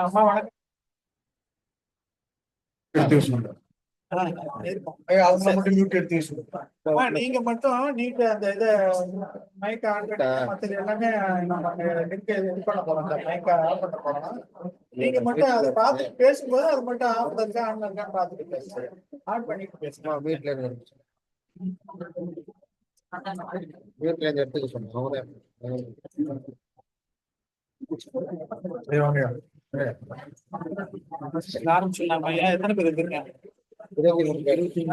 அம்மா வணக்கம். எடுத்து யூஸ் பண்றேன். இருக்கும். அவங்க மட்டும் மியூட் எடுத்து யூஸ் பண்றேன். நீங்க மட்டும் நீட் அந்த இதை மைக் ஆன் பண்ணி மற்றது எல்லாமே நமக்கு லிங்க் இது பண்ண போறோம். அந்த மைக் ஆன் பண்ண போறோம். நீங்க மட்டும் அதை பார்த்துட்டு பேசும்போது அது மட்டும் ஆஃப் இருக்கா ஆன் இருக்கான்னு பார்த்துட்டு பேசுங்க. ஆன் பண்ணிட்டு பேசுங்க. வீட்டுல இருந்து வீட்டுல இருந்து எடுத்துக்க சொன்னேன். ஆரம்பிச்சுடலாமா? எத்தனை பேர் இருக்கீங்க? 23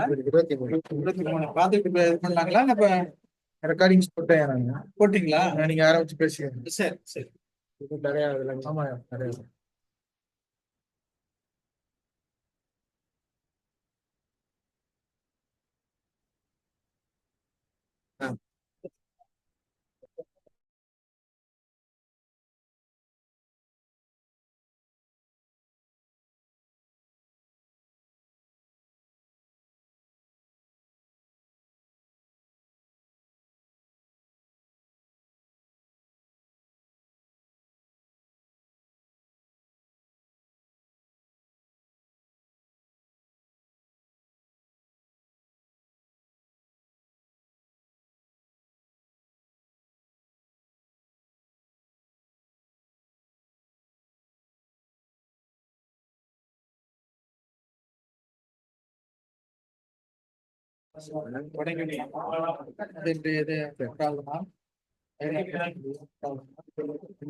பார்த்துட்டு இது பண்ணலாங்களா? இப்ப ரெக்கார்டிங்ஸ் போட்டேன். போட்டிங்களா? நீங்க ஆரம்பிச்சு பேசுங்க. சரி சரி. நிறைய ஆமா நிறைய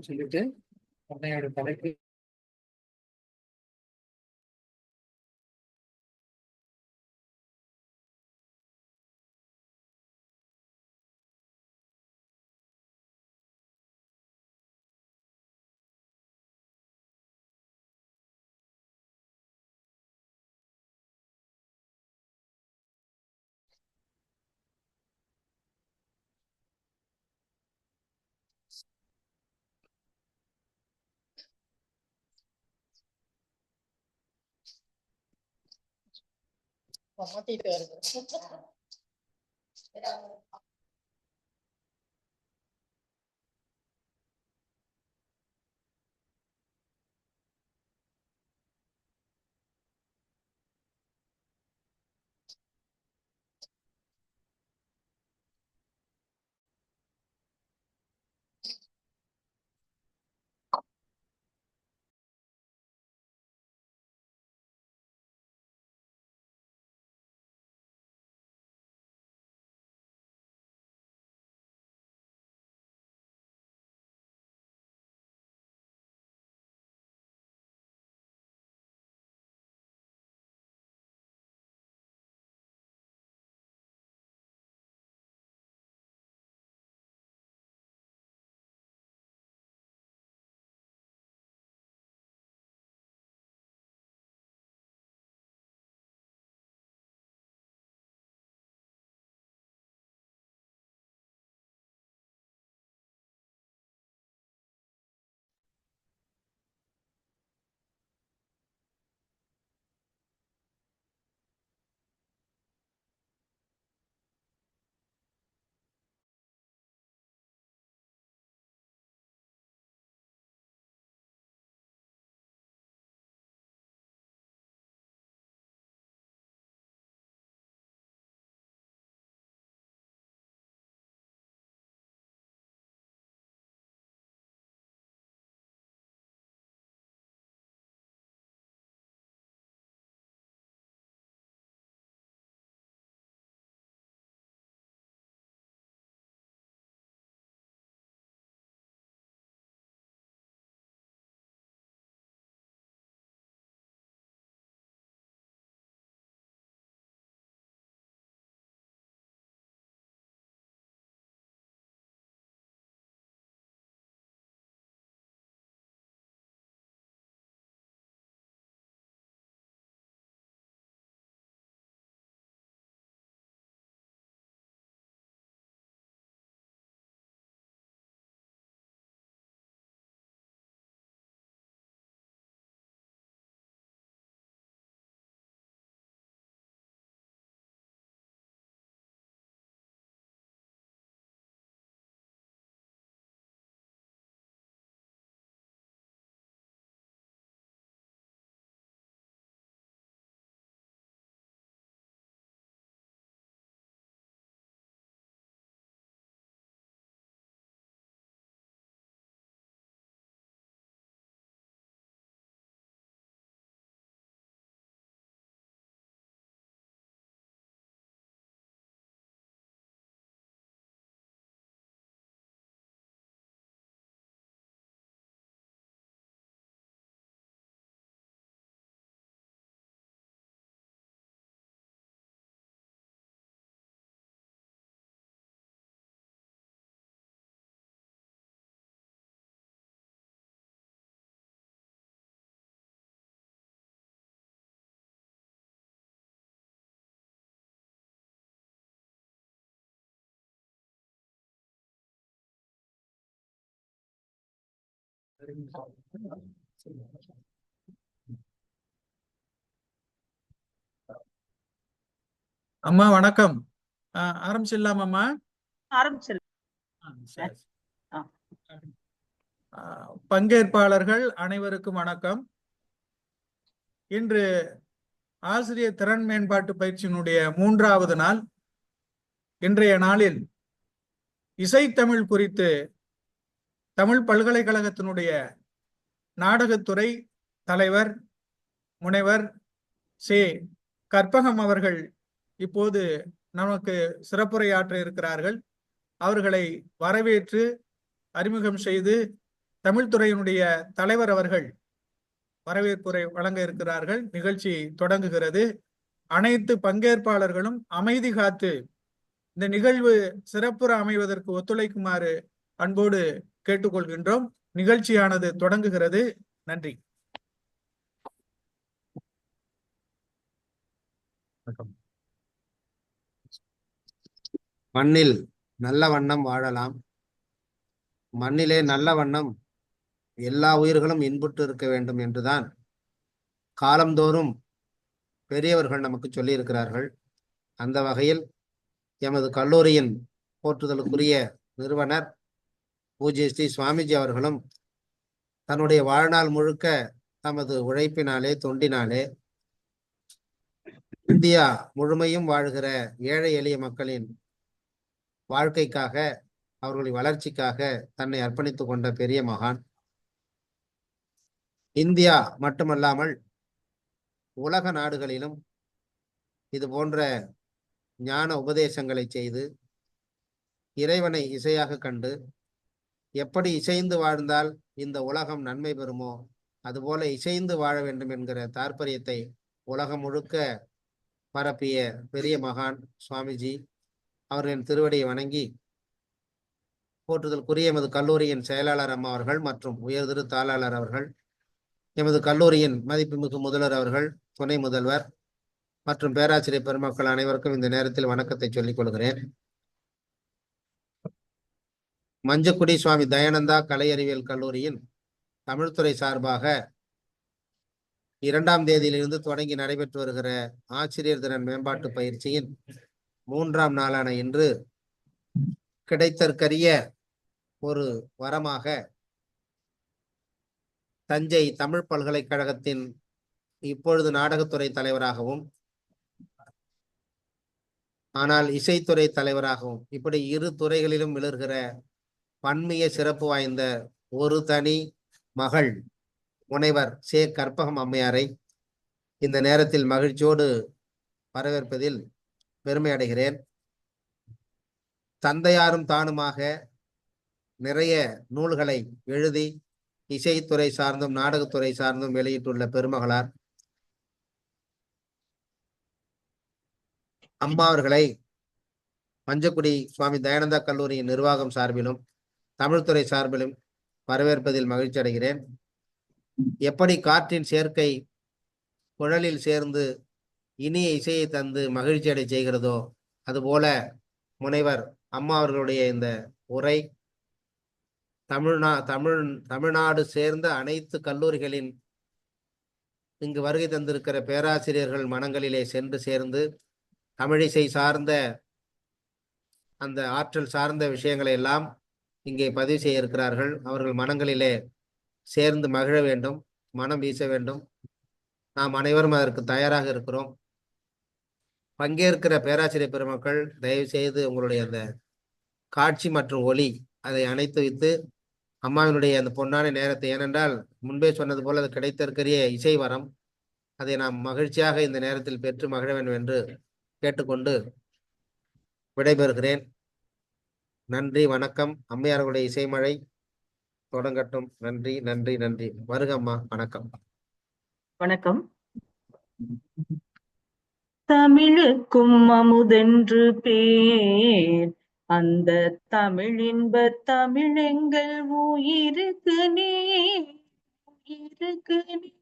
சொல்லிட்டு அன்னையோட தலைப்பு மாத்திட்டு வருது. அம்மா வணக்கம். ஆரம்பிச்சிடலாமாம்மா? ஆரம்பிச்சிடலாம். சரி. ஆ. பங்கேற்பாளர்கள் அனைவருக்கும் வணக்கம். இன்று ஆசிரியர் திறன் மேம்பாட்டு பயிற்சியினுடைய 3வது நாள். இன்றைய நாளில் இசைத்தமிழ் குறித்து தமிழ் பல்கலைக்கழகத்தினுடைய நாடகத்துறை தலைவர் முனைவர் சே. கற்பகம் அவர்கள் இப்போது நமக்கு சிறப்புரையாற்ற இருக்கிறார்கள். அவர்களை வரவேற்று அறிமுகம் செய்து தமிழ்துறையினுடைய தலைவர் அவர்கள் வரவேற்புரை வழங்க இருக்கிறார்கள். நிகழ்ச்சி தொடங்குகிறது. அனைத்து பங்கேற்பாளர்களும் அமைதி காத்து இந்த நிகழ்வு சிறப்புற அமைவதற்கு ஒத்துழைக்குமாறு அன்போடு கேட்டுக்கொள்கின்றோம். நிகழ்ச்சியானது தொடங்குகிறது. நன்றி. மண்ணில் நல்ல வண்ணம் வாழலாம். மண்ணிலே நல்ல வண்ணம் எல்லா உயிர்களும் இன்புற்று இருக்க வேண்டும் என்றுதான் காலந்தோறும் பெரியவர்கள் நமக்கு சொல்லியிருக்கிறார்கள். அந்த வகையில் எமது கல்லூரியின் போற்றுதலுக்குரிய நிறுவனர் பூஜ்ய ஸ்ரீ சுவாமிஜி அவர்களும் தன்னுடைய வாழ்நாள் முழுக்க தமது உழைப்பினாலே தொண்டினாலே இந்தியா முழுமையும் வாழ்கிற ஏழை எளிய மக்களின் வாழ்க்கைக்காக அவர்களின் வளர்ச்சிக்காக தன்னை அர்ப்பணித்துக் கொண்ட பெரிய மகான். இந்தியா மட்டுமல்லாமல் உலக நாடுகளிலும் இது போன்ற ஞான உபதேசங்களை செய்து இறைவனை இசையாக கண்டு எப்படி இசைந்து வாழ்ந்தால் இந்த உலகம் நன்மை பெறுமோ அதுபோல இசைந்து வாழ வேண்டும் என்கிற தாற்பயத்தை உலகம் முழுக்க பரப்பிய பெரிய மகான் சுவாமிஜி அவர்களின் திருவடியை வணங்கி போற்றுதலுக்குரிய எமது கல்லூரியின் செயலாளர் அம்மா அவர்கள் மற்றும் உயர்திரு தாளாளர் அவர்கள், எமது கல்லூரியின் மதிப்புமிகு முதல்வர் அவர்கள், துணை முதல்வர் மற்றும் பேராசிரியர் பெருமக்கள் அனைவருக்கும் இந்த நேரத்தில் வணக்கத்தை சொல்லிக் கொள்கிறேன். மஞ்சக்குடி சுவாமி தயானந்தா கலை அறிவியல் கல்லூரியின் தமிழ்துறை சார்பாக 2ஆம் தேதியிலிருந்து தொடங்கி நடைபெற்று வருகிற ஆசிரியர் திறன் மேம்பாட்டு பயிற்சியின் 3ஆம் நாளான இன்று கிடைத்தற்கரிய ஒரு வரமாக தஞ்சை தமிழ் பல்கலைக்கழகத்தின் இப்பொழுது நாடகத்துறை தலைவராகவும் ஆனால் இசைத்துறை தலைவராகவும் இப்படி இரு துறைகளிலும் விளர்கிற பன்மிய சிறப்பு வாய்ந்த ஒரு தனி மகள் முனைவர் சே. கற்பகம் அம்மையாரை இந்த நேரத்தில் மகிழ்ச்சியோடு வரவேற்பதில் பெருமை அடைகிறேன். தந்தையாரும் தானுமாக நிறைய நூல்களை எழுதி இசைத்துறை சார்ந்தும் நாடகத்துறை சார்ந்தும் வெளியிட்டுள்ள பெருமகளார் அம்மா அவர்களை மஞ்சக்குடி சுவாமி தயானந்தா கல்லூரியின் நிர்வாகம் சார்பிலும் தமிழ்துறை சார்பிலும் வரவேற்பதில் மகிழ்ச்சி அடைகிறேன். எப்படி காற்றின் சேர்க்கை குழலில் சேர்ந்து இனிய இசையை தந்து மகிழ்ச்சி அடை செய்கிறதோ அதுபோல முனைவர் அம்மா அவர்களுடைய இந்த உரை தமிழ்நாடு சேர்ந்த அனைத்து கல்லூரிகளின் இங்கு வருகை தந்திருக்கிற பேராசிரியர்கள் மனங்களிலே சென்று சேர்ந்து தமிழிசை சார்ந்த அந்த ஆற்றல் சார்ந்த விஷயங்களை எல்லாம் இங்கே பதிவு செய்ய இருக்கிறார்கள். அவர்கள் மனங்களிலே சேர்ந்து மகிழ வேண்டும், மனம் வீச வேண்டும். நாம் அனைவரும் அதற்கு தயாராக இருக்கிறோம். பங்கேற்கிற பேராசிரியர் பெருமக்கள் தயவு செய்து உங்களுடைய அந்த காட்சி மற்றும் ஒலி அதை அணைத்து வைத்து அம்மாவினுடைய அந்த பொன்னான நேரத்தை, ஏனென்றால் முன்பே சொன்னது போல அது கிடைத்திருக்கிற இசை வரம், அதை நாம் மகிழ்ச்சியாக இந்த நேரத்தில் பெற்று மகிழ வேண்டும் என்று கேட்டுக்கொண்டு விடைபெறுகிறேன். நன்றி, வணக்கம். அம்மையார்களுடைய இசைமழை தொடங்கட்டும். நன்றி நன்றி நன்றி. வருகம்மா. வணக்கம். வணக்கம். தமிழுக்கும் அமுதென்று பேர், அந்த தமிழின்ப தமிழெங்கள் உயிருக்கு நீர், உயிருக்கு நீர்.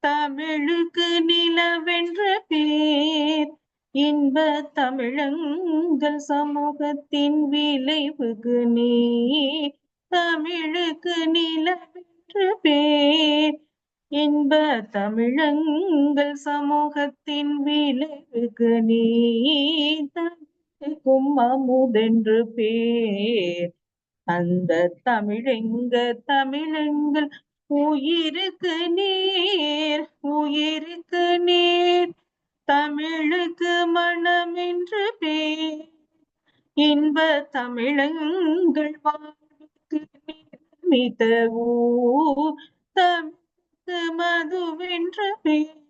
தமிழுக்கு நிலவென்ற பேர், இன்ப தமிழங்கள் சமூகத்தின் விளைவுக்கு நீர், தமிழுக்கு நிலவென்று பேர். இன்ப தமிழங்கள் சமூகத்தின் விளைவுக்கு நீ தமிழுக்கும் அமுதென்று பேர். அந்த தமிழெங்கள் உயிருக்கு நேர், உயிருக்கு நேர். தமிழுக்கு மனம் என்று பேர். இன்ப தமிழங்கள் வாழ்வுக்கு நிர்மித்த ஊர். தமிழுக்கு மதுவென்று பேர்.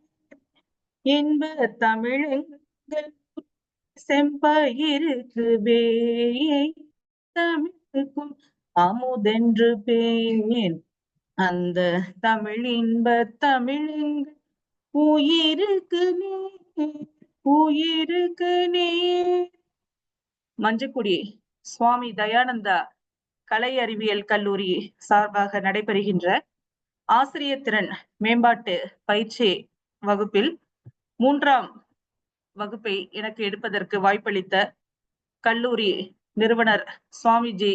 இன்ப தமிழங்கள் செம்பயிருக்கு வேர். தமிழுக்கும் அமுதென்று பேர். அந்த தமிழ் இன்ப தமிழெங்கள் உயிருக்கு நேர், உயிருக்கு நேர். மஞ்சக்குடி சுவாமி தயானந்தா கலை அறிவியல் கல்லூரி சார்பாக நடைபெறுகின்ற ஆசிரியர் திறன் மேம்பாட்டு பயிற்சி வகுப்பில் 3ஆம் வகுப்பை எனக்கு எடுப்பதற்கு வாய்ப்பளித்த கல்லூரி நிறுவனர் சுவாமிஜி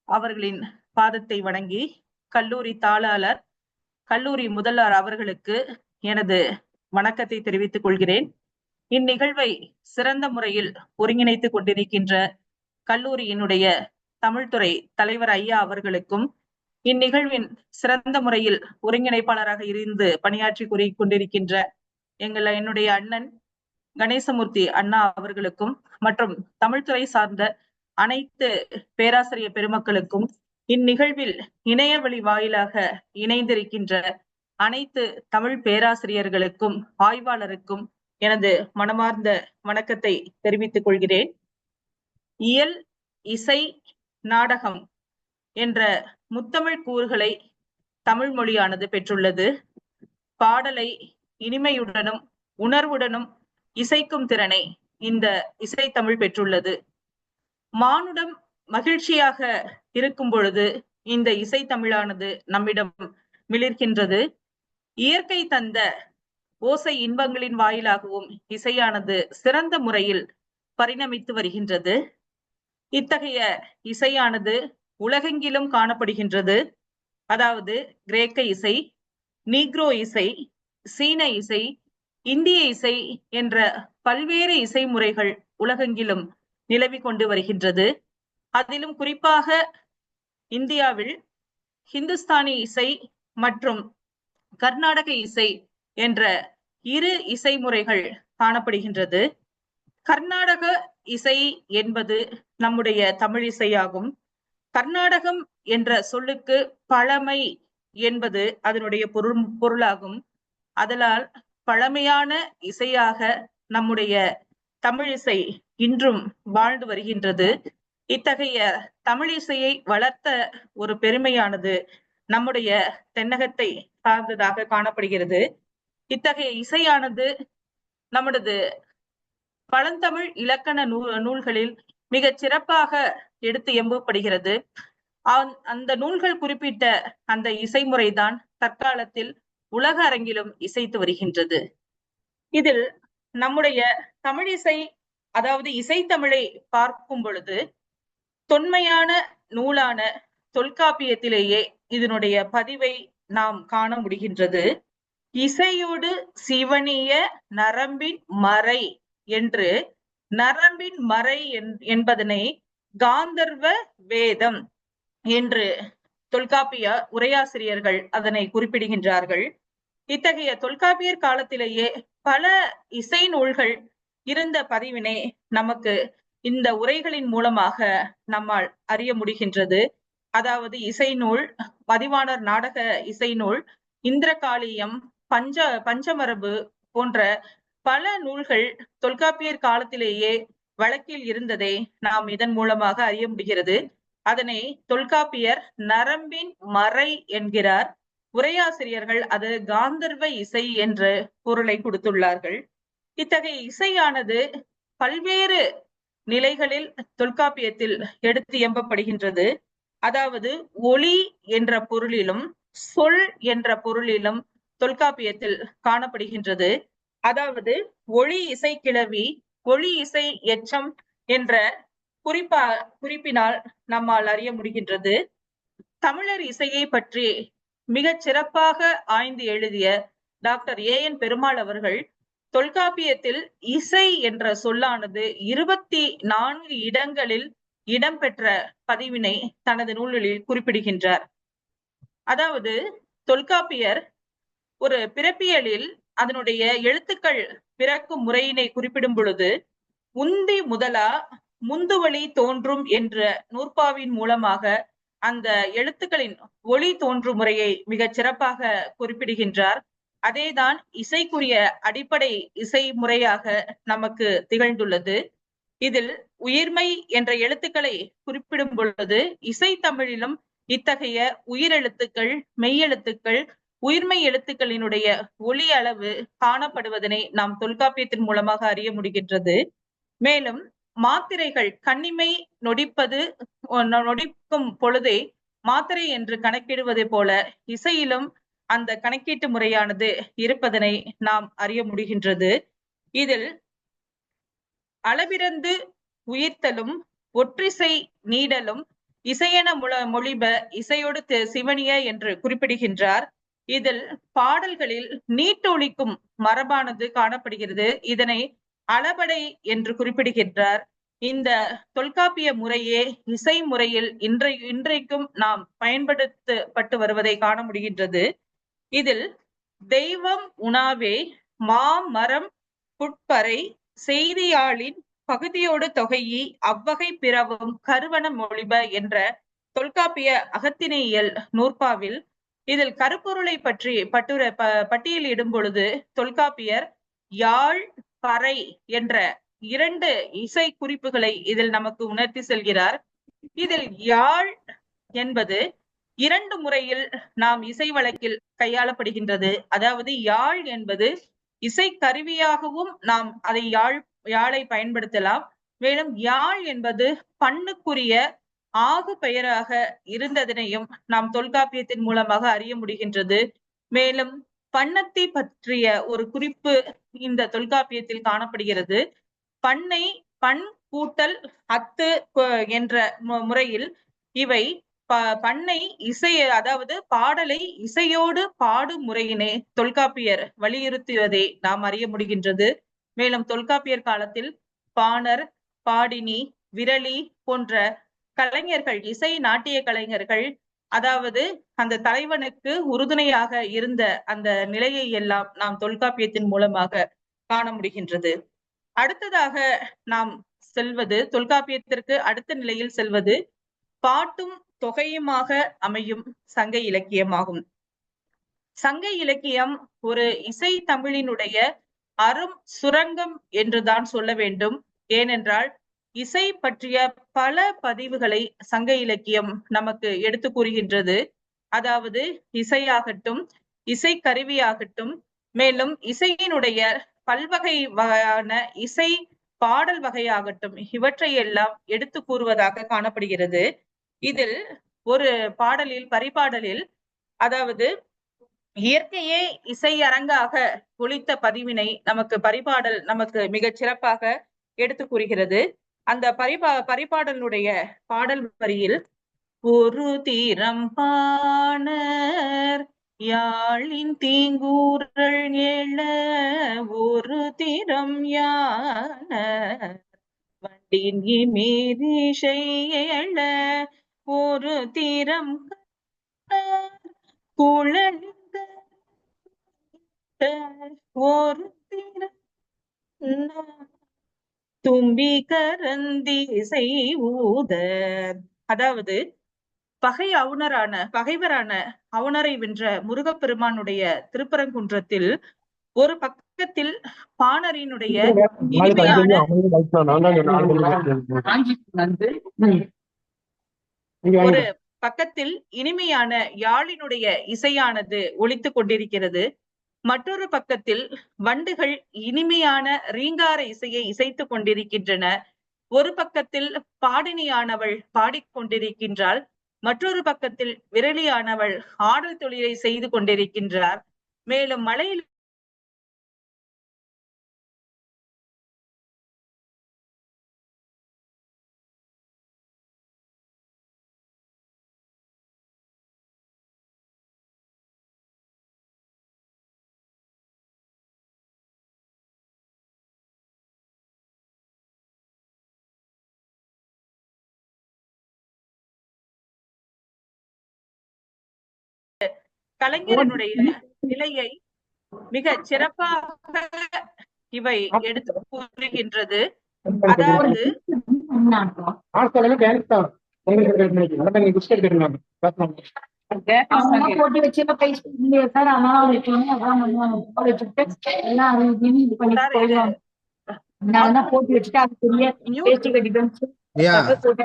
அவர்களின் பாதத்தை வணங்கி, கல்லூரி தாளாளர், கல்லூரி முதல்வர் அவர்களுக்கு எனது வணக்கத்தை தெரிவித்துக் கொள்கிறேன். இந்நிகழ்வை சிறந்த முறையில் ஒருங்கிணைத்துக் கொண்டிருக்கின்ற கல்லூரியினுடைய தமிழ்துறை தலைவர் ஐயா அவர்களுக்கும், இந்நிகழ்வின் சிறந்த முறையில் ஒருங்கிணைப்பாளராக இருந்து பணியாற்றி கொண்டிருக்கின்ற என்னுடைய அண்ணன் கணேசமூர்த்தி அண்ணா அவர்களுக்கும், மற்றும் தமிழ்துறை சார்ந்த அனைத்து பேராசிரியர் பெருமக்களுக்கும், இந்நிகழ்வில் இணையவழி வாயிலாக இணைந்திருக்கின்ற அனைத்து தமிழ் பேராசிரியர்களுக்கும் ஆய்வாளருக்கும் எனது மனமார்ந்த வணக்கத்தை தெரிவித்துக் கொள்கிறேன். இயல், இசை, நாடகம் என்ற முத்தமிழ் கூறுகளை தமிழ் மொழியானது பெற்றுள்ளது. பாடலை இனிமையுடனும் உணர்வுடனும் இசைக்கும் திறனை இந்த இசை தமிழ் பெற்றுள்ளது. மானுடம் மகிழ்ச்சியாக இருக்கும் பொழுது இந்த இசை தமிழானது நம்மிடம் மிளிர்கின்றது. இயற்கை தந்த ஓசை இன்பங்களின் வாயிலாகவும் இசையானது சிறந்த முறையில் பரிணமித்து வருகின்றது. இத்தகைய இசையானது உலகெங்கிலும் காணப்படுகின்றது. அதாவது கிரேக்க இசை, நீக்ரோ இசை, சீன இசை, இந்திய இசை என்ற பல்வேறு இசை முறைகள் உலகெங்கிலும் நிலவி கொண்டு வருகின்றது. அதிலும் குறிப்பாக இந்தியாவில் ஹிந்துஸ்தானி இசை மற்றும் கர்நாடக இசை என்ற இரு இசை முறைகள் காணப்படுகின்றது. கர்நாடக இசை என்பது நம்முடைய தமிழ் இசையாகும். கர்நாடகம் என்ற சொல்லுக்கு பழமை என்பது அதனுடைய பொருளாகும். அதனால் பழமையான இசையாக நம்முடைய தமிழ் இசை இன்றும் வாழ்ந்து வருகின்றது. இத்தகைய தமிழ் இசையை வளர்த்த ஒரு பெருமையானது நம்முடைய தென்னகத்தை சார்ந்ததாக காணப்படுகிறது. இத்தகைய இசையானது நமது பழந்தமிழ் இலக்கண நூல்களில் மிகச் சிறப்பாக எடுத்து எம்பப்படுகிறது. அந்த நூல்கள் குறிப்பிட்ட அந்த இசைமுறைதான் தற்காலத்தில் உலக அரங்கிலும் இசைத்து வருகின்றது. இதில் நம்முடைய தமிழ் இசை, அதாவது இசைத்தமிழை பார்க்கும் பொழுது தொன்மையான நூலான தொல்காப்பியத்திலேயே இதனுடைய பதிவை நாம் காண முடிகின்றது. இசையோடு சிவனிய நரம்பின் மறை என்று, நரம்பின் மறை என்பதனை காந்தர்வ வேதம் என்று தொல்காப்பிய உரையாசிரியர்கள் அதனை குறிப்பிடுகின்றார்கள். இத்தகைய தொல்காப்பியர் காலத்திலேயே பல இசை நூல்கள் இருந்த பதிவினை நமக்கு இந்த உரைகளின் மூலமாக நம்மால் அறிய முடிகின்றது. அதாவது இசை நூல், மதிவாணர் நாடக இசை நூல், இந்திரகாளியம், பஞ்சமரபு போன்ற பல நூல்கள் தொல்காப்பியர் காலத்திலேயே வழக்கில் இருந்ததை நாம் இதன் மூலமாக அறிய முடிகிறது. அதனை தொல்காப்பியர் நரம்பின் மறை என்கிறார். உரையாசிரியர்கள் அது காந்தர்வ இசை என்ற பொருளை கொடுத்துள்ளார்கள். இத்தகைய இசையானது பல்வேறு நிலைகளில் தொல்காப்பியத்தில் எடுத்து எம்பப்படுகின்றது. அதாவது ஒளி என்ற பொருளிலும் சொல் என்ற பொருளிலும் தொல்காப்பியத்தில் காணப்படுகின்றது. அதாவது ஒளி இசை கிளவி, ஒளி இசை எச்சம் என்ற குறிப்பினால் நம்மால் அறிய முடிகின்றது. தமிழர் இசையை பற்றி மிகச் சிறப்பாக ஆய்ந்து எழுதிய டாக்டர் ஏ.என். பெருமாள் அவர்கள் தொல்காப்பியத்தில் இசை என்ற சொல்லானது 24 இடங்களில் இடம்பெற்ற பதிவினை தனது நூல்களில் குறிப்பிடுகின்றார். அதாவது தொல்காப்பியர் ஒரு பிறப்பியலில் அதனுடைய எழுத்துக்கள் பிறக்கும் முறையினை குறிப்பிடும் பொழுது உந்தி முதலா முந்துவழி தோன்றும் என்ற நூற்பாவின் மூலமாக அந்த எழுத்துக்களின் ஒளி தோன்றும் முறையை மிகச் சிறப்பாக குறிப்பிடுகின்றார். அதேதான் இசைக்குரிய அடிப்படை இசை முறையாக நமக்கு திகழ்ந்துள்ளது. இதில் உயிர்மை என்ற எழுத்துக்களை குறிப்பிடும் பொழுது இசை தமிழிலும் இத்தகைய உயிரெழுத்துக்கள், மெய்யெழுத்துக்கள், உயிர்மை எழுத்துக்களினுடைய ஒளி அளவு காணப்படுவதனை நாம் தொல்காப்பியத்தின் மூலமாக அறிய முடிகின்றது. மேலும் மாத்திரைகள் கண்ணிமை நொடிக்கும் பொழுதே மாத்திரை என்று கணக்கிடுவதை போல இசையிலும் அந்த கணக்கீட்டு முறையானது இருப்பதனை நாம் அறிய முடிகின்றது. இதில் அளவிறந்து உயிர்த்தலும் ஒற்றிசை நீடலும் இசையென மொழிப இசையோடு சிவனிய என்று குறிப்பிடுகின்றார். இதில் பாடல்களில் நீட்டொலிக்கும் மரபானது காணப்படுகிறது. இதனை அளபடை என்று குறிப்பிடுகின்றார். இந்த தொல்காப்பிய முறையே இசை முறையில் இன்றைக்கும் நாம் பயன்படுத்தப்பட்டு வருவதை காண முடிகின்றது. இதில் தெய்வம் உணாவே மாமரம் புட்பறை செய்தியாளின் பகுதியோடு தொகையி அவ்வகை பிறவும் கருவன மொழிப என்ற தொல்காப்பிய அகத்திணையியல் நூற்பாவில் இதில் கருப்பொருளை பற்றி பட்டியலிடும் பொழுது தொல்காப்பியர் யாழ், பறை என்ற 2 இசை குறிப்புகளை இதில் நமக்கு உணர்த்தி செல்கிறார். இதில் யாழ் என்பது 2 முறையில் நாம் இசை வழக்கில் கையாளப்படுகின்றது. அதாவது யாழ் என்பது இசை கருவியாகவும் நாம் அதை யாழை பயன்படுத்தலாம். மேலும் யாழ் என்பது பண்ணுக்குரிய ஆகு பெயராக இருந்ததனையும் நாம் தொல்காப்பியத்தின் மூலமாக அறிய முடிகின்றது. மேலும் பண்ணத்தை பற்றிய ஒரு குறிப்பு இந்த தொல்காப்பியத்தில் காணப்படுகிறது. பண்ணை பண் கூட்டல் அத்து என்ற முறையில் இவை பண்ணை இசை, அதாவது பாடலை இசையோடு பாடும் முறையினை தொல்காப்பியர் வலியுறுத்துவதை நாம் அறிய முடிகின்றது. மேலும் தொல்காப்பியர் காலத்தில் பாணர், பாடினி, விரலி போன்ற கலைஞர்கள், இசை நாட்டிய கலைஞர்கள், அதாவது அந்த தலைவனுக்கு உறுதுணையாக இருந்த அந்த நிலையை எல்லாம் நாம் தொல்காப்பியத்தின் மூலமாக காண முடிகின்றது. அடுத்ததாக நாம் செல்வது, தொல்காப்பியத்திற்கு அடுத்த நிலையில் செல்வது பாட்டும் தொகையுமாக அமையும் சங்க இலக்கியமாகும். சங்க இலக்கியம் ஒரு இசை தமிழினுடைய அரும் சுரங்கம் என்றுதான் சொல்ல வேண்டும். ஏனென்றால் இசை பற்றிய பல பதிவுகளை சங்க இலக்கியம் நமக்கு எடுத்து கூறுகின்றது. அதாவது இசையாகட்டும், இசை கருவியாகட்டும், மேலும் இசையினுடைய பல்வகை வகையான இசை பாடல் வகையாகட்டும், இவற்றையெல்லாம் எடுத்து கூறுவதாக காணப்படுகிறது. இதில் ஒரு பாடலில், பரிபாடலில், அதாவது இயற்கையே இசை அரங்காக ஒலித்த பதிவினை பரிபாடல் நமக்கு மிகச் சிறப்பாக எடுத்து கூறுகிறது. அந்த பரிபாடலுடைய பாடல் வரியில் ஒரு தீரம் பாணர் யாழின் தீங்கூறல் எழ ஒரு தீரம் யான வண்டின் மீதிசை எழ ஒரு தீரம் குழலிந்த ஒரு தீரம் தும்பி கரந்தி செய்வூத. அதாவது பகைவரான அவுணரை வென்ற முருகப்பெருமானுடைய திருப்பரங்குன்றத்தில் ஒரு பக்கத்தில் பாணரினுடைய ஒரு பக்கத்தில் இனிமையான யாழினுடைய இசையானது ஒலித்துக் கொண்டிருக்கிறது. மற்றொரு பக்கத்தில் வண்டுகள் இனிமையான ரீங்கார இசையை இசைத்துக் கொண்டிருக்கின்றன. ஒரு பக்கத்தில் பாடினியானவள் பாடிக்கொண்டிருக்கின்றாள். மற்றொரு பக்கத்தில் விரலியானவள் ஆடல் தொழிலை செய்து கொண்டிருக்கின்றார். மேலும் மலையில் கலைஞரனுடைய நிலையை மிக சிறப்பாக இவை எடுத்து கூறுகின்றது. அதாவது போட்டி வச்சு சார் ஆனால் போட்டி வச்சுட்டு அது பெரிய பேச்சு கட்டிட்டு ஐயா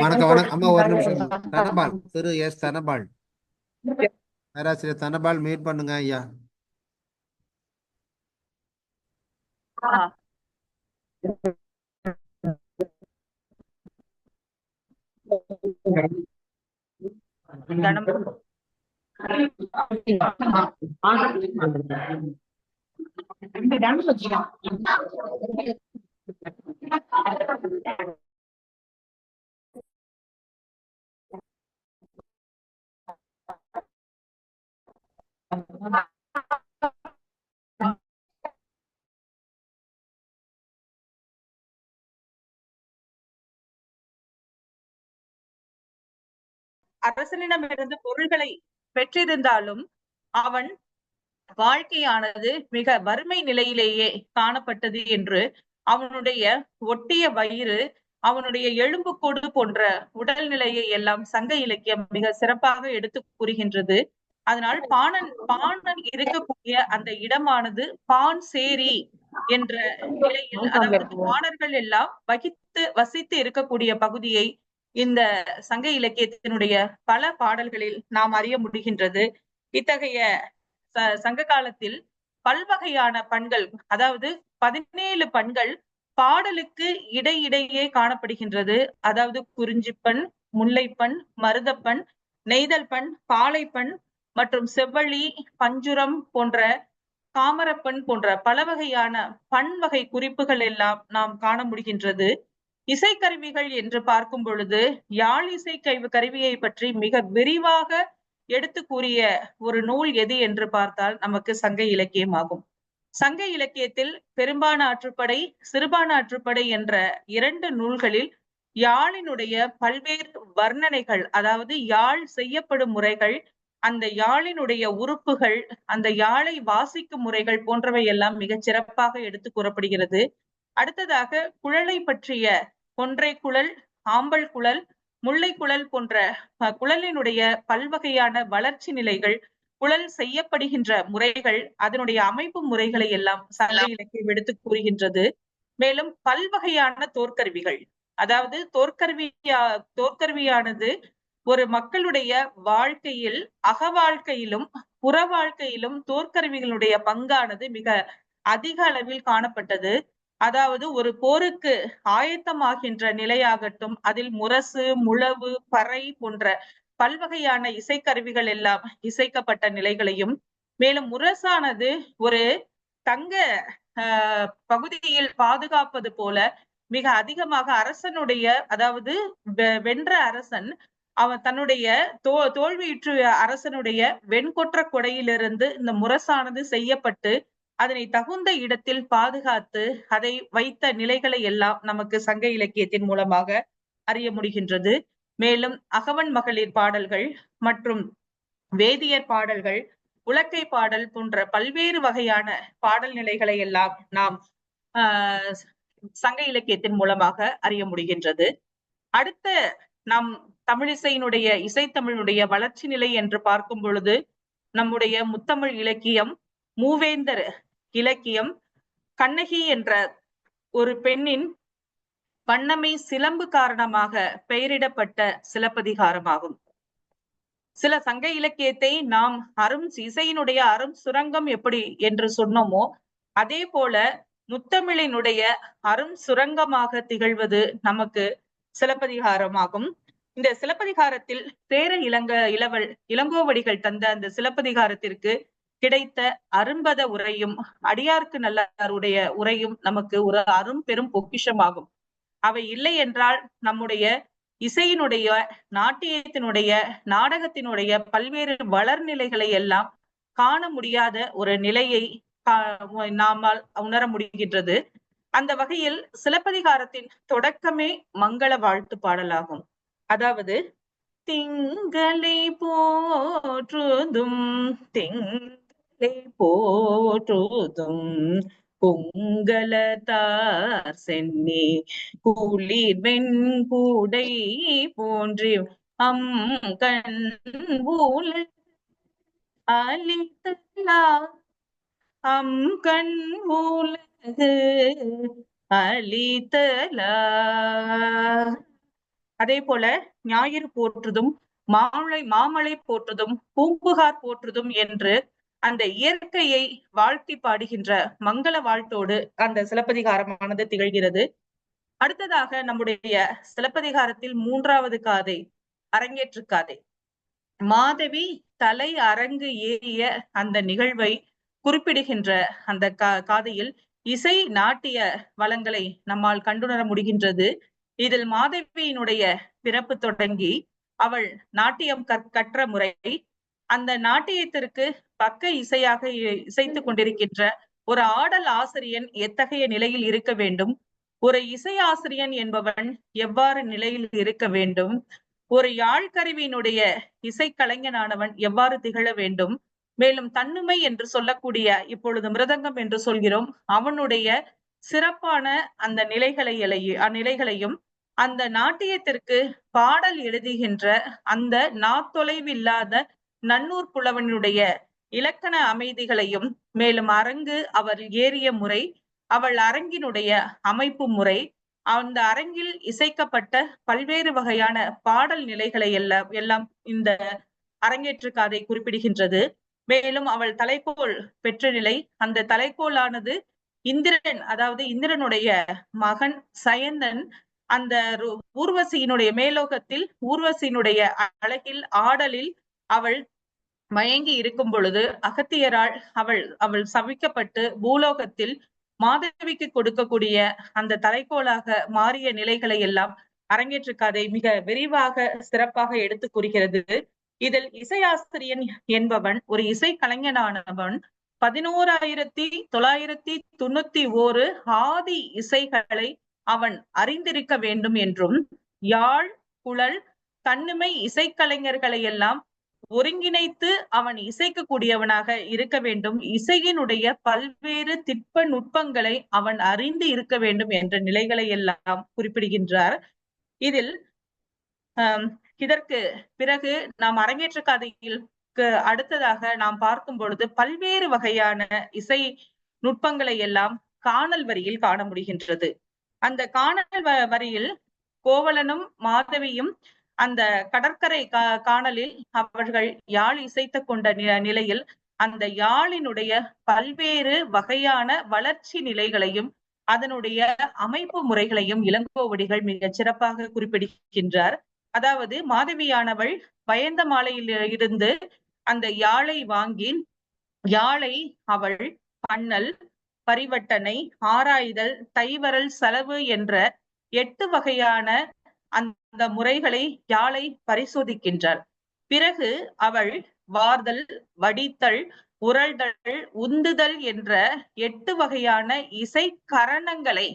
வணக்கம் வணக்கம் அம்மா ஒரு நிமிஷம். தனபால் திரு எஸ் தனபால், பேராசிரியர் தனபால் மீட் பண்ணுங்க ஐயா. அரசனிடமிருந்து பொருள்களை பெற்றிருந்தாலும் அவன் வாழ்க்கையானது மிக வறுமை நிலையிலேயே காணப்பட்டது என்று, அவனுடைய ஒட்டிய வயிறு, அவனுடைய எலும்புக்கூடு போன்ற உடல்நிலையை எல்லாம் சங்க இலக்கியம் மிக சிறப்பாக எடுத்து கூறுகின்றது. அதனால் பாணன் இருக்கக்கூடிய அந்த இடமானது பான் சேரி என்ற நிலையில், அதாவது பாணர்கள் எல்லாம் வசித்து இருக்கக்கூடிய பகுதியை இந்த சங்க இலக்கியத்தினுடைய பல பாடல்களில் நாம் அறிய முடிகின்றது. இத்தகைய சங்க காலத்தில் பல்வகையான பண்கள், அதாவது 17 பண்கள் பாடலுக்கு இடையிடையே காணப்படுகின்றது. அதாவது குறிஞ்சிப்பண், முல்லைப்பண், மருதப்பண், நெய்தல்பண், பாலைப்பண் மற்றும் செவ்வழி, பஞ்சுரம் போன்ற காமரப்பண் போன்ற பல வகையான பண்வகை குறிப்புகள் எல்லாம் நாம் காண முடிகின்றது. இசைக்கருவிகள் என்று பார்க்கும் பொழுது யாழ் இசை கருவியை பற்றி மிக விரிவாக எடுத்து கூறிய ஒரு நூல் எது என்று பார்த்தால் நமக்கு சங்க இலக்கியம் ஆகும். சங்க இலக்கியத்தில் பெரும்பான ஆற்றுப்படை, சிறுபான ஆற்றுப்படை என்ற 2 நூல்களில் யாழினுடைய பல்வேறு வர்ணனைகள், அதாவது யாழ் செய்யப்படும் முறைகள், அந்த யாழினுடைய உறுப்புகள், அந்த யாழை வாசிக்கும் முறைகள் போன்றவை எல்லாம் மிகச் சிறப்பாக எடுத்து கூறப்படுகிறது. அடுத்ததாக குழலை பற்றிய கொன்றை குழல், ஆம்பல் குழல், முல்லை குழல் போன்ற குழலினுடைய பல்வகையான வளர்ச்சி நிலைகள், குழல் செய்யப்படுகின்ற முறைகள், அதனுடைய அமைப்பு முறைகளை எல்லாம் சங்க இலக்கியம் எடுத்து கூறுகின்றது. மேலும் பல்வகையான தோற்கருவிகள், அதாவது தோற்கருவியானது ஒரு மக்களுடைய வாழ்க்கையில், அக வாழ்க்கையிலும் புற வாழ்க்கையிலும் தோற்கருவிகளுடைய பங்கானது மிக அதிக அளவில் காணப்பட்டது. அதாவது ஒரு போருக்கு ஆயத்தமாகின்ற நிலையாகட்டும், அதில் முரசு, முழவு, பறை போன்ற பல்வகையான இசைக்கருவிகள் எல்லாம் இசைக்கப்பட்ட நிலைகளையும், மேலும் முரசானது ஒரு தங்க பகுதியில் பாதுகாப்பது போல மிக அதிகமாக அரசனுடைய, அதாவது வென்ற அரசன் அவன் தன்னுடைய தோல்வியுற்ற அரசனுடைய வெண்கொற்ற கொடையிலிருந்து இந்த முரசானது செய்யப்பட்டு அதனை தகுந்த இடத்தில் பாதுகாத்து அதை வைத்த நிலைகளை எல்லாம் நமக்கு சங்க இலக்கியத்தின் மூலமாக அறிய முடிகின்றது. மேலும் அகவன் மகளிர் பாடல்கள் மற்றும் வேதியர் பாடல்கள், உலக்கை பாடல் போன்ற பல்வேறு வகையான பாடல் நிலைகளை எல்லாம் நாம் சங்க இலக்கியத்தின் மூலமாக அறிய முடிகின்றது. அடுத்த நம் தமிழிசையினுடைய இசைத்தமிழுடைய வளர்ச்சி நிலை என்று பார்க்கும் பொழுது நம்முடைய முத்தமிழ் இலக்கியம், மூவேந்தர் இலக்கியம், கண்ணகி என்ற ஒரு பெண்ணின் வண்ணமை சிலம்பு காரணமாக பெயரிடப்பட்ட சிலப்பதிகாரமாகும். சில சங்க இலக்கியத்தை நாம் இசையினுடைய அரும் சுரங்கம் எப்படி என்று சொன்னோமோ அதே போல முத்தமிழினுடைய அரும் சுரங்கமாக திகழ்வது நமக்கு சிலப்பதிகாரமாகும். இந்த சிலப்பதிகாரத்தில் சேர இளங்கோவடிகள் தந்த அந்த சிலப்பதிகாரத்திற்கு கிடைத்த அரும்பத உரையும் அடியார்க்கு நல்லாருடைய உரையும் நமக்கு ஒரு அரும் பெரும் பொக்கிஷமாகும். அவை இல்லை என்றால் நம்முடைய இசையினுடைய, நாட்டியத்தினுடைய, நாடகத்தினுடைய பல்வேறு வளர்நிலைகளை எல்லாம் காண முடியாத ஒரு நிலையை நாமால் உணர முடிகின்றது. அந்த வகையில் சிலப்பதிகாரத்தின் தொடக்கமே மங்கள வாழ்த்து பாடலாகும். அதாவது திங்களை போற்றுதும் திங்களை போற்றுதும் பொங்கலத்தார் சென்னி குளிர் வெண்கூடை போன்றி கண் ஊல அளித்தலார் கண் உலகு அளித்தலார். அதே போல ஞாயிறு போற்றுதும் மாமழை போற்றுதும் பூம்புகார் போற்றுதும் என்று அந்த இயற்கையை வாழ்த்தி பாடுகின்ற மங்கள வாழ்த்தோடு அந்த சிலப்பதிகாரமானது திகழ்கிறது. அடுத்ததாக நம்முடைய சிலப்பதிகாரத்தில் 3வது காதை அரங்கேற்று காதை. மாதவி தலை அரங்கு ஏறிய அந்த நிகழ்வை குறிப்பிடுகின்ற அந்த காதையில் இசை நாட்டிய வளங்களை நம்மால் கண்டுணர முடிகின்றது. இதில் மாதவியினுடைய பிறப்பு தொடங்கி அவள் நாட்டியம் கற்ற முறை, அந்த நாட்டியத்திற்கு பக்க இசையாக இசைத்துக் கொண்டிருக்கின்ற ஒரு ஆடல் ஆசிரியன் எத்தகைய நிலையில் இருக்க வேண்டும், ஒரு இசை ஆசிரியன் என்பவன் எவ்வாறு நிலையில் இருக்க வேண்டும், ஒரு யாழ்கருவியினுடைய இசைக்கலைஞனானவன் எவ்வாறு திகழ வேண்டும், மேலும் தன்னுமை என்று சொல்லக்கூடிய இப்பொழுது மிருதங்கம் என்று சொல்கிறோம், அவனுடைய சிறப்பான அந்த நிலைகளையும் அந்த நாட்டியத்திற்கு பாடல் எழுதுகின்ற அந்த நாத்தொலைவில்லாத நன்னூர் புலவனுடைய இலக்கண அமைதிகளையும், மேலும் அரங்கு அவர் ஏறிய முறை, அவள் அரங்கினுடைய அமைப்பு முறை, அந்த அரங்கில் இசைக்கப்பட்ட பல்வேறு வகையான பாடல் நிலைகளை எல்லாம் இந்த அரங்கேற்று காதை குறிப்பிடுகின்றது. மேலும் அவள் தலைக்கோல் பெற்ற நிலை, அந்த தலைக்கோலானது இந்திரன், அதாவது இந்திரனுடைய மகன் சயந்தன் அந்த ஊர்வசியினுடைய மேலோகத்தில் ஊர்வசியினுடைய அழகில் ஆடலில் அவள் மயங்கி இருக்கும் பொழுது அகத்தியரால் அவள் சபிக்கப்பட்டு பூலோகத்தில் மாதவிக்கு கொடுக்கக்கூடிய அந்த தலைக்கோலாக மாறிய நிலைகளை எல்லாம் அரங்கேற்று கதை மிக விரிவாக சிறப்பாக எடுத்து கூறுகிறது. இதில் இசையாசிரியன் என்பவன் ஒரு இசை கலைஞனானவன் 11,991 ஆதி இசைகளை அவன் அறிந்திருக்க வேண்டும் என்றும், யாழ் குழல் தன்னுமை இசைக்கலைஞர்களை எல்லாம் ஒருங்கிணைத்து அவன் இசைக்க கூடியவனாக இருக்க வேண்டும், இசையினுடைய பல்வேறு திட்ப நுட்பங்களை அவன் அறிந்து இருக்க வேண்டும் என்ற நிலைகளை எல்லாம் குறிப்பிடுகின்றார். இதில் இதற்கு பிறகு நாம் அரங்கேற்ற கதையில் அடுத்ததாக நாம் பார்க்கும் பொழுது பல்வேறு வகையான இசை நுட்பங்களை எல்லாம் காணல் வரியில் காண முடிகின்றது. அந்த காணல் வரியில் கோவலனும் மாதவியும் அந்த கடற்கரை காணலில் அவர்கள் யாழ் இசைத்து கொண்ட நிலையில் அந்த யாழினுடைய பல்வேறு வகையான வளர்ச்சி நிலைகளையும் அதனுடைய அமைப்பு முறைகளையும் இளங்கோவடிகள் மிக சிறப்பாக குறிப்பிடுகின்றார். அதாவது மாதவியானவள் பயந்த மாலையில் இருந்து அந்த யாழை வாங்கி, யாழை அவள் பண்ணல், பரிவட்டனை, ஆராய்தல், தைவரல், செலவு என்ற 8 வகையான அந்த முறைகளை யாழை பரிசோதிக்கின்றார். பிறகு அவள் வார்தல், வடித்தல், உரல்தல், உந்துதல் என்ற 8 வகையான இசை கரணங்களை,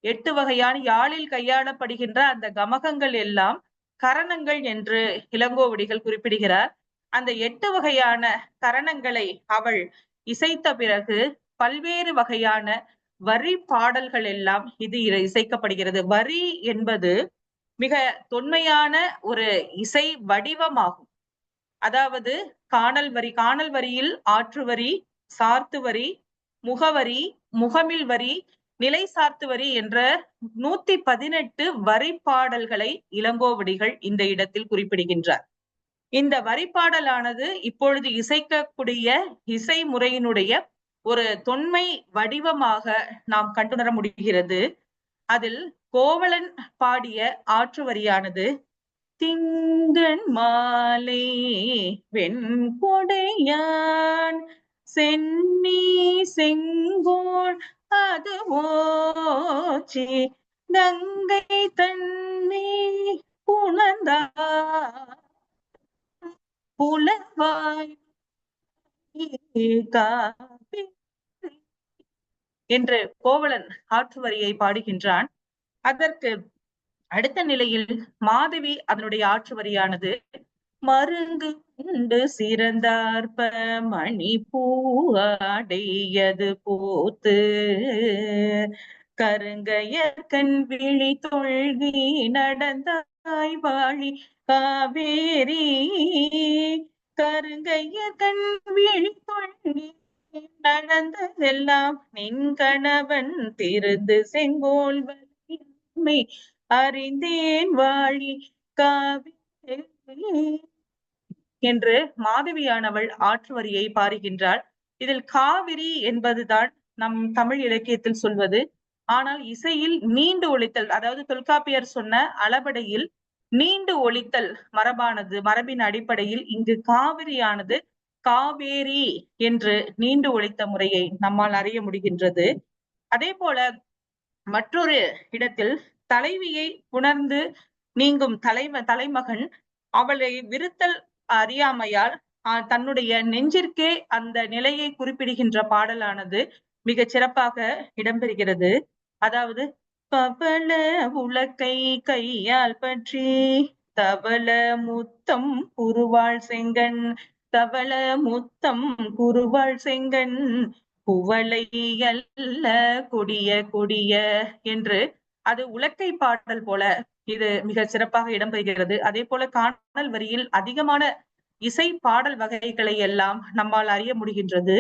8 வகையான யாழில் கையாளப்படுகின்ற அந்த கமகங்கள் எல்லாம் கரணங்கள் என்று இளங்கோவடிகள் குறிப்பிடுகிறார். அந்த 8 வகையான கரணங்களை அவள் இசைத்த பிறகு பல்வேறு வகையான வரி பாடல்கள் எல்லாம் இது இசைக்கப்படுகிறது. வரி என்பது மிக தொன்மையான ஒரு இசை வடிவமாகும். அதாவது காணல் வரியில் ஆற்று வரி, சார்த்து வரி, முகவரி, முகமில் வரி, நிலை சார்த்து வரி என்ற 118 வரிப்பாடல்களை இளங்கோவடிகள் இந்த இடத்தில் குறிப்பிடுகின்றார். இந்த வரிப்பாடலானது இப்பொழுது இசைக்கக்கூடிய இசை முறையினுடைய ஒரு தொன்மை வடிவமாக நாம் கண்டுணர முடிகிறது. அதில் கோவலன் பாடிய ஆற்று வரியானது திங்கண் மாலை வெண்கொடையான் சென்னி செங்கோல் அது ஓச்சி கங்கை தண்ணி புனந்தா புலவாய் காப்பி என்று கோவலன் ஆற்று வரியை பாடுகின்றான். அதற்கு அடுத்த நிலையில் மாதவி அதனுடைய ஆற்று வரியானது மருங்கு உண்டு சிறந்தார்ப மணி பூடையது போத்து கருங்கையர் கண் விழி தொல்கி நடந்தாய் வாழி காவேரி கருங்கையர் கண் விழி தொல்கி நடந்ததெல்லாம் நின் கணவன் திருந்து செங்கோல் வலிமை அறிந்தேன் வாழி காவேரி என்று மாதவியானவள் ஆற்று வரியை பாருகின்றாள். இதில் காவிரி என்பதுதான் நம் தமிழ் இலக்கியத்தில் சொல்வது. ஆனால் இசையில் நீண்டு ஒலித்தல், அதாவது தொல்காப்பியர் சொன்ன அளபடையில் நீண்டு ஒலித்தல் மரபின் அடிப்படையில் இங்கு காவிரியானது காவேரி என்று நீண்டு ஒலித்த முறையை நம்மால் அறிய முடிகின்றது. அதே போல மற்றொரு இடத்தில் தலைவியை புணர்ந்து நீங்கும் தலைமகன் அவளை விருத்தல் அறியாமையால் தன்னுடைய நெஞ்சிற்கே அந்த நிலையை குறிப்பிடுகின்ற பாடலானது மிக சிறப்பாக இடம்பெறுகிறது. அதாவது பவள உலக்கை கையால் பற்றி தவள முத்தம் குருவாள் செங்கண் தவள முத்தம் குருவாள் செங்கண் குவளை அல்ல கொடிய கொடிய என்று அது உலக்கை பாடல் போல இது மிக சிறப்பாக இடம்பெறுகிறது. அதே போல காணல் வரியில் அதிகமான இசை பாடல் வகைகளை எல்லாம் நம்மால் அறிய முடிகின்றது.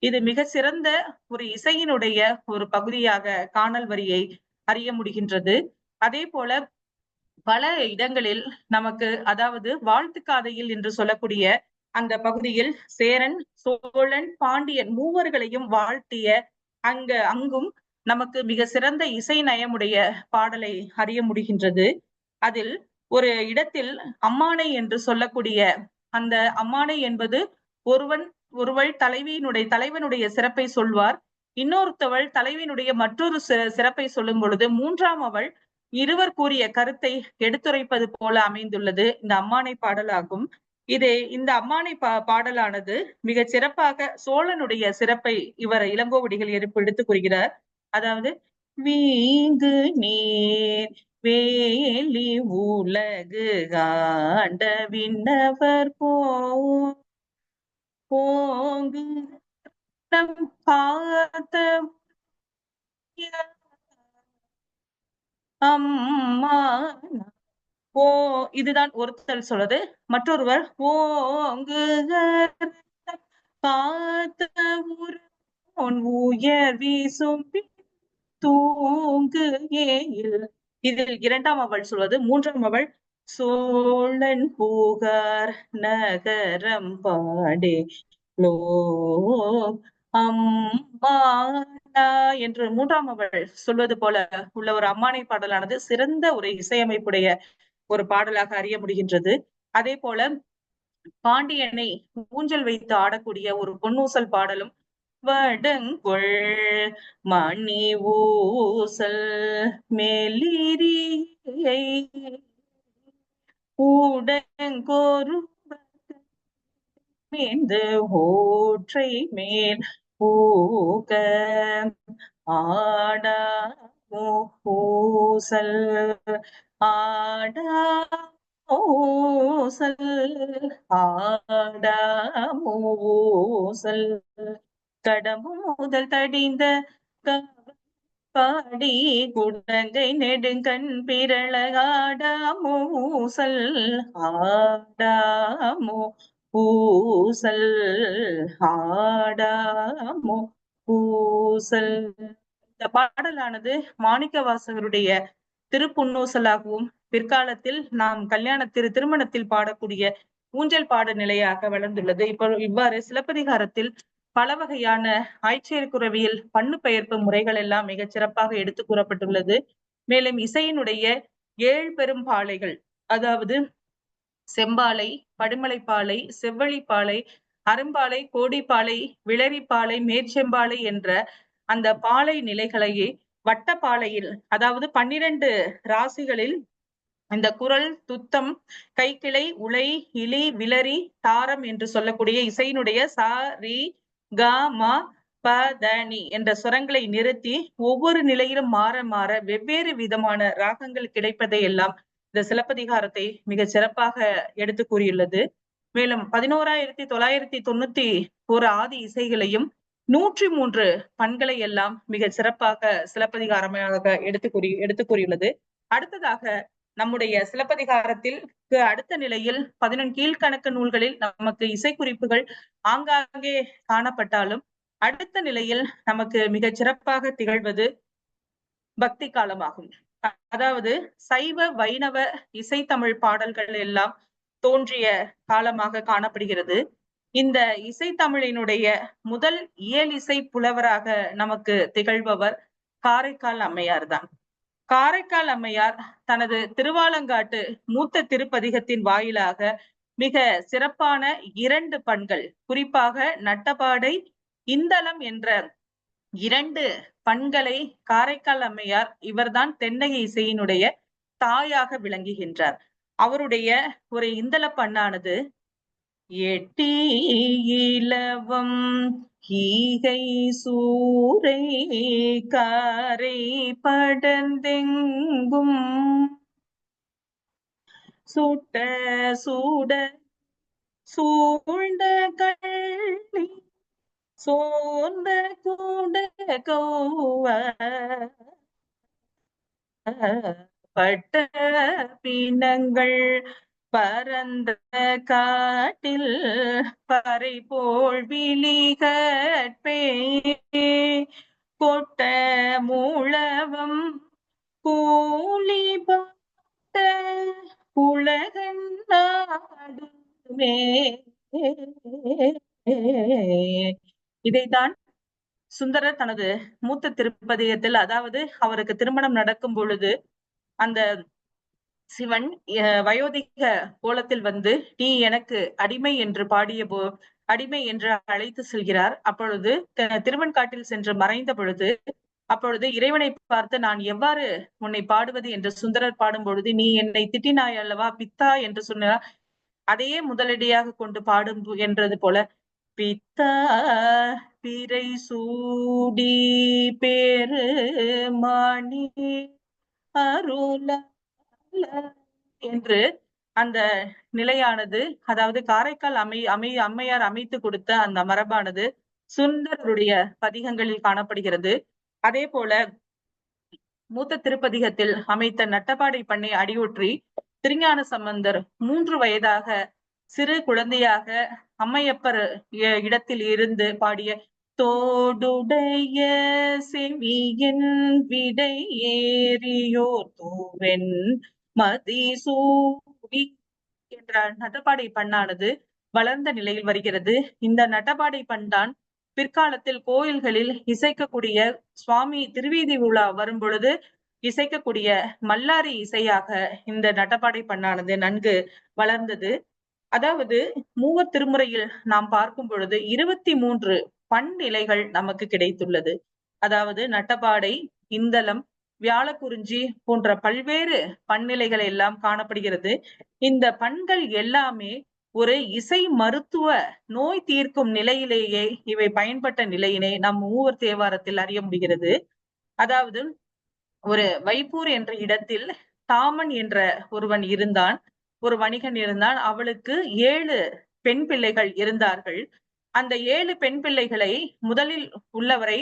இது மிக சிறந்த ஒரு இசையினுடைய ஒரு பகுதியாக காணல் வரியை அறிய முடிகின்றது. அதே போல பல இடங்களில் நமக்கு, அதாவது வாழ்த்துக்காதையில் என்று சொல்லக்கூடிய அந்த பகுதியில் சேரன், சோழன், பாண்டியன் மூவர்களையும் வாழ்த்திய அங்கும் நமக்கு மிக சிறந்த இசை நயமுடைய பாடலை அறிய முடிகின்றது. அதில் ஒரு இடத்தில் அம்மானை என்று சொல்லக்கூடிய அந்த அம்மானை என்பது ஒருவள் தலைவனுடைய சிறப்பை சொல்வார். இன்னொருத்தவள் தலைவியினுடைய மற்றொரு சிறப்பை சொல்லும் பொழுது மூன்றாம் அவள் இருவர் கூறிய கருத்தை எடுத்துரைப்பது போல அமைந்துள்ளது இந்த அம்மானை பாடலாகும். இந்த அம்மானை பாடலானது மிக சிறப்பாக சோழனுடைய சிறப்பை இவர் இளங்கோவடிகள் எடுத்துக் கூறுகிறார். அதாவது வீங்கு நீர் வேலி உலகு ஆண்ட விண்ணவர் போங்கு பார்த்த அம்மா இதுதான் ஒருத்தல் சொல்றது. மற்றொருவர் ஓங்கு பார்த்த உயர் வீசும் தூங்கு ஏயில். இதில் இரண்டாம் அவள் சொல்வது. மூன்றாம் அவள் சோழன் பூகார் நகரம் பாடே லோ அம்மா என்று மூன்றாம் அவள் சொல்வது போல உள்ள ஒரு அம்மானை பாடலானது சிறந்த ஒரு இசையமைப்புடைய ஒரு பாடலாக அறிய முடிகின்றது. அதே போல பாண்டியனை ஊஞ்சல் வைத்து ஆடக்கூடிய ஒரு பொன்னூசல் பாடலும் வடங்கொள் மணி ஊசல் மேலிரியை ஊடங்கொரு மேந்து ஓற்றை மேல் பூக ஆடா ஊசல் ஆடா ஊசல் ஆடா ஊசல் கடம்பு முதல் தடிந்த பாடி குடங்கை நெடுங்கண் பிறழகாடாமூசல் ஆடாமோ பூசல் ஆடாமோ பூசல். இந்த பாடலானது மாணிக்க வாசகருடைய திருப்புன்னூசலாகவும் பிற்காலத்தில் நாம் திருமணத்தில் பாடக்கூடிய ஊஞ்சல் பாட நிலையாக வளர்ந்துள்ளது. இவ்வாறு சிலப்பதிகாரத்தில் பல வகையான ஆய்ச்சேர்குறவியல் பண்ணு பெயர்ப்பு முறைகள் எல்லாம் மிகச் சிறப்பாக எடுத்து கூறப்பட்டுள்ளது. மேலும் இசையினுடைய 7 பெரும் பாலைகள், அதாவது செம்பாலை, படுமலைப்பாலை, செவ்வழிப்பாலை, அரும்பாலை, கோடிப்பாலை, விளரிப்பாலை, மேற்செம்பாலை என்ற அந்த பாலை நிலைகளையே வட்டப்பாலையில், அதாவது 12 ராசிகளில் இந்த குரல், துத்தம், கைக்கிளை, உலை, இலி, விளரி, தாரம் என்று சொல்லக்கூடிய இசையினுடைய சா, ரி, க, ம, ப த நி என்ற சுரங்களை நிறுத்தி ஒவ்வொரு நிலையிலும் மாற மாற வெவ்வேறு விதமான ராகங்கள் கிடைப்பதை எல்லாம் இந்த சிலப்பதிகாரத்தை மிக சிறப்பாக எடுத்து கூறியுள்ளது. மேலும் 11,991 ஆதி இசைகளையும் 103 பண்களை எல்லாம் மிக சிறப்பாக சிலப்பதிகாரமாக எடுத்து கூறியுள்ளது. அடுத்ததாக நம்முடைய சிலப்பதிகாரத்தில் அடுத்த நிலையில் 11 கீழ்கணக்கு நூல்களில் நமக்கு இசைக்குறிப்புகள் ஆங்காங்கே காணப்பட்டாலும் அடுத்த நிலையில் நமக்கு மிக சிறப்பாக திகழ்வது பக்தி காலமாகும். அதாவது சைவ வைணவ இசைத்தமிழ் பாடல்கள் எல்லாம் தோன்றிய காலமாக காணப்படுகிறது. இந்த இசைத்தமிழினுடைய முதல் இயலிசை புலவராக நமக்கு திகழ்பவர் காரைக்கால் அம்மையார் தான். காரைக்கால் அம்மையார் தனது திருவாலங்காட்டு மூத்த திருப்பதிகத்தின் வாயிலாக மிக சிறப்பான 2 பண்கள், குறிப்பாக நட்டபாடை, இந்தளம் என்ற 2 பண்களை காரைக்கால் அம்மையார் இவர்தான் தென்னகை இசையினுடைய தாயாக விளங்குகின்றார். அவருடைய ஒரு இந்தள பண்ணானது எட்டி இலவம் ஈகை சூரை காரை படந்தெங்கும் சுட்ட சூட சூழ்ந்த கள்ளி சோர்ந்த கூட கௌவ பட்ட பிணங்கள் பரந்த காட்டில் பறை போல் விழிகற்பே கொட்ட மூலவம் கூலி பட்ட உலகன் நாடுமே. இதைத்தான் சுந்தரர் தனது மூத்த திருப்பதிகத்தில், அதாவது அவருக்கு திருமணம் நடக்கும் பொழுது அந்த சிவன் வயோதிக கோலத்தில் வந்து நீ எனக்கு அடிமை என்று அடிமை என்று அழைத்து செல்கிறார். அப்பொழுது திருவெண்காட்டில் சென்று மறைந்த பொழுது அப்பொழுது இறைவனை பார்த்து நான் எவ்வாறு உன்னை பாடுவது என்று சுந்தரர் பாடும் பொழுது நீ என்னை திட்டினாய் அல்லவா பித்தா என்று சொன்னார். அதையே முதலடியாக கொண்டு பாடும் என்றது போல பித்தா பிறை சூடி பெருமானி அருள என்று அந்த நிலையானது, அதாவது காரைக்கால் அம்மையார் அமைத்து கொடுத்த அந்த மரபானது சுந்தரருடைய பதிகங்களில் காணப்படுகிறது. அதே போல மூத்த திருப்பதிகத்தில் அமைத்த நட்டபாடை பண்ணை அடியொற்றி திருஞான சம்பந்தர் 3 வயதாக சிறு குழந்தையாக அம்மையப்பர் இடத்தில் இருந்து பாடிய தோடுடைய செவியின் விடை ஏறியோ தூவென் மதிசூடி என்ற நட்டபாடை பண்ணானது வளர்ந்த நிலையில் வருகிறது. இந்த நட்டபாடை பண்தான் பிற்காலத்தில் கோயில்களில் இசைக்கக்கூடிய சுவாமி திருவீதி உலா வரும் பொழுது இசைக்கக்கூடிய மல்லாரி இசையாக இந்த நட்டபாடை பண்ணானது நன்கு வளர்ந்தது. அதாவது மூவர் திருமுறையில் நாம் பார்க்கும் பொழுது 23 பண் நிலைகள் நமக்கு கிடைத்துள்ளது. அதாவது நட்டபாடை, இந்தளம், வியாழக்குறிஞ்சி போன்ற பல்வேறு பண்நிலைகள் எல்லாம் காணப்படுகிறது. இந்த பண்கள் எல்லாமே ஒரு இசை மருத்துவ நோய் தீர்க்கும் நிலையிலேயே இவை பயன்பட்ட நிலையினை நம் மூவர் தேவாரத்தில் அறிய முடிகிறது. அதாவது ஒரு வைப்பூர் என்ற இடத்தில் தாமன் என்ற ஒரு வணிகன் இருந்தான். அவளுக்கு 7 பெண் பிள்ளைகள் இருந்தார்கள். அந்த 7 பெண் பிள்ளைகளை முதலில் உள்ளவரை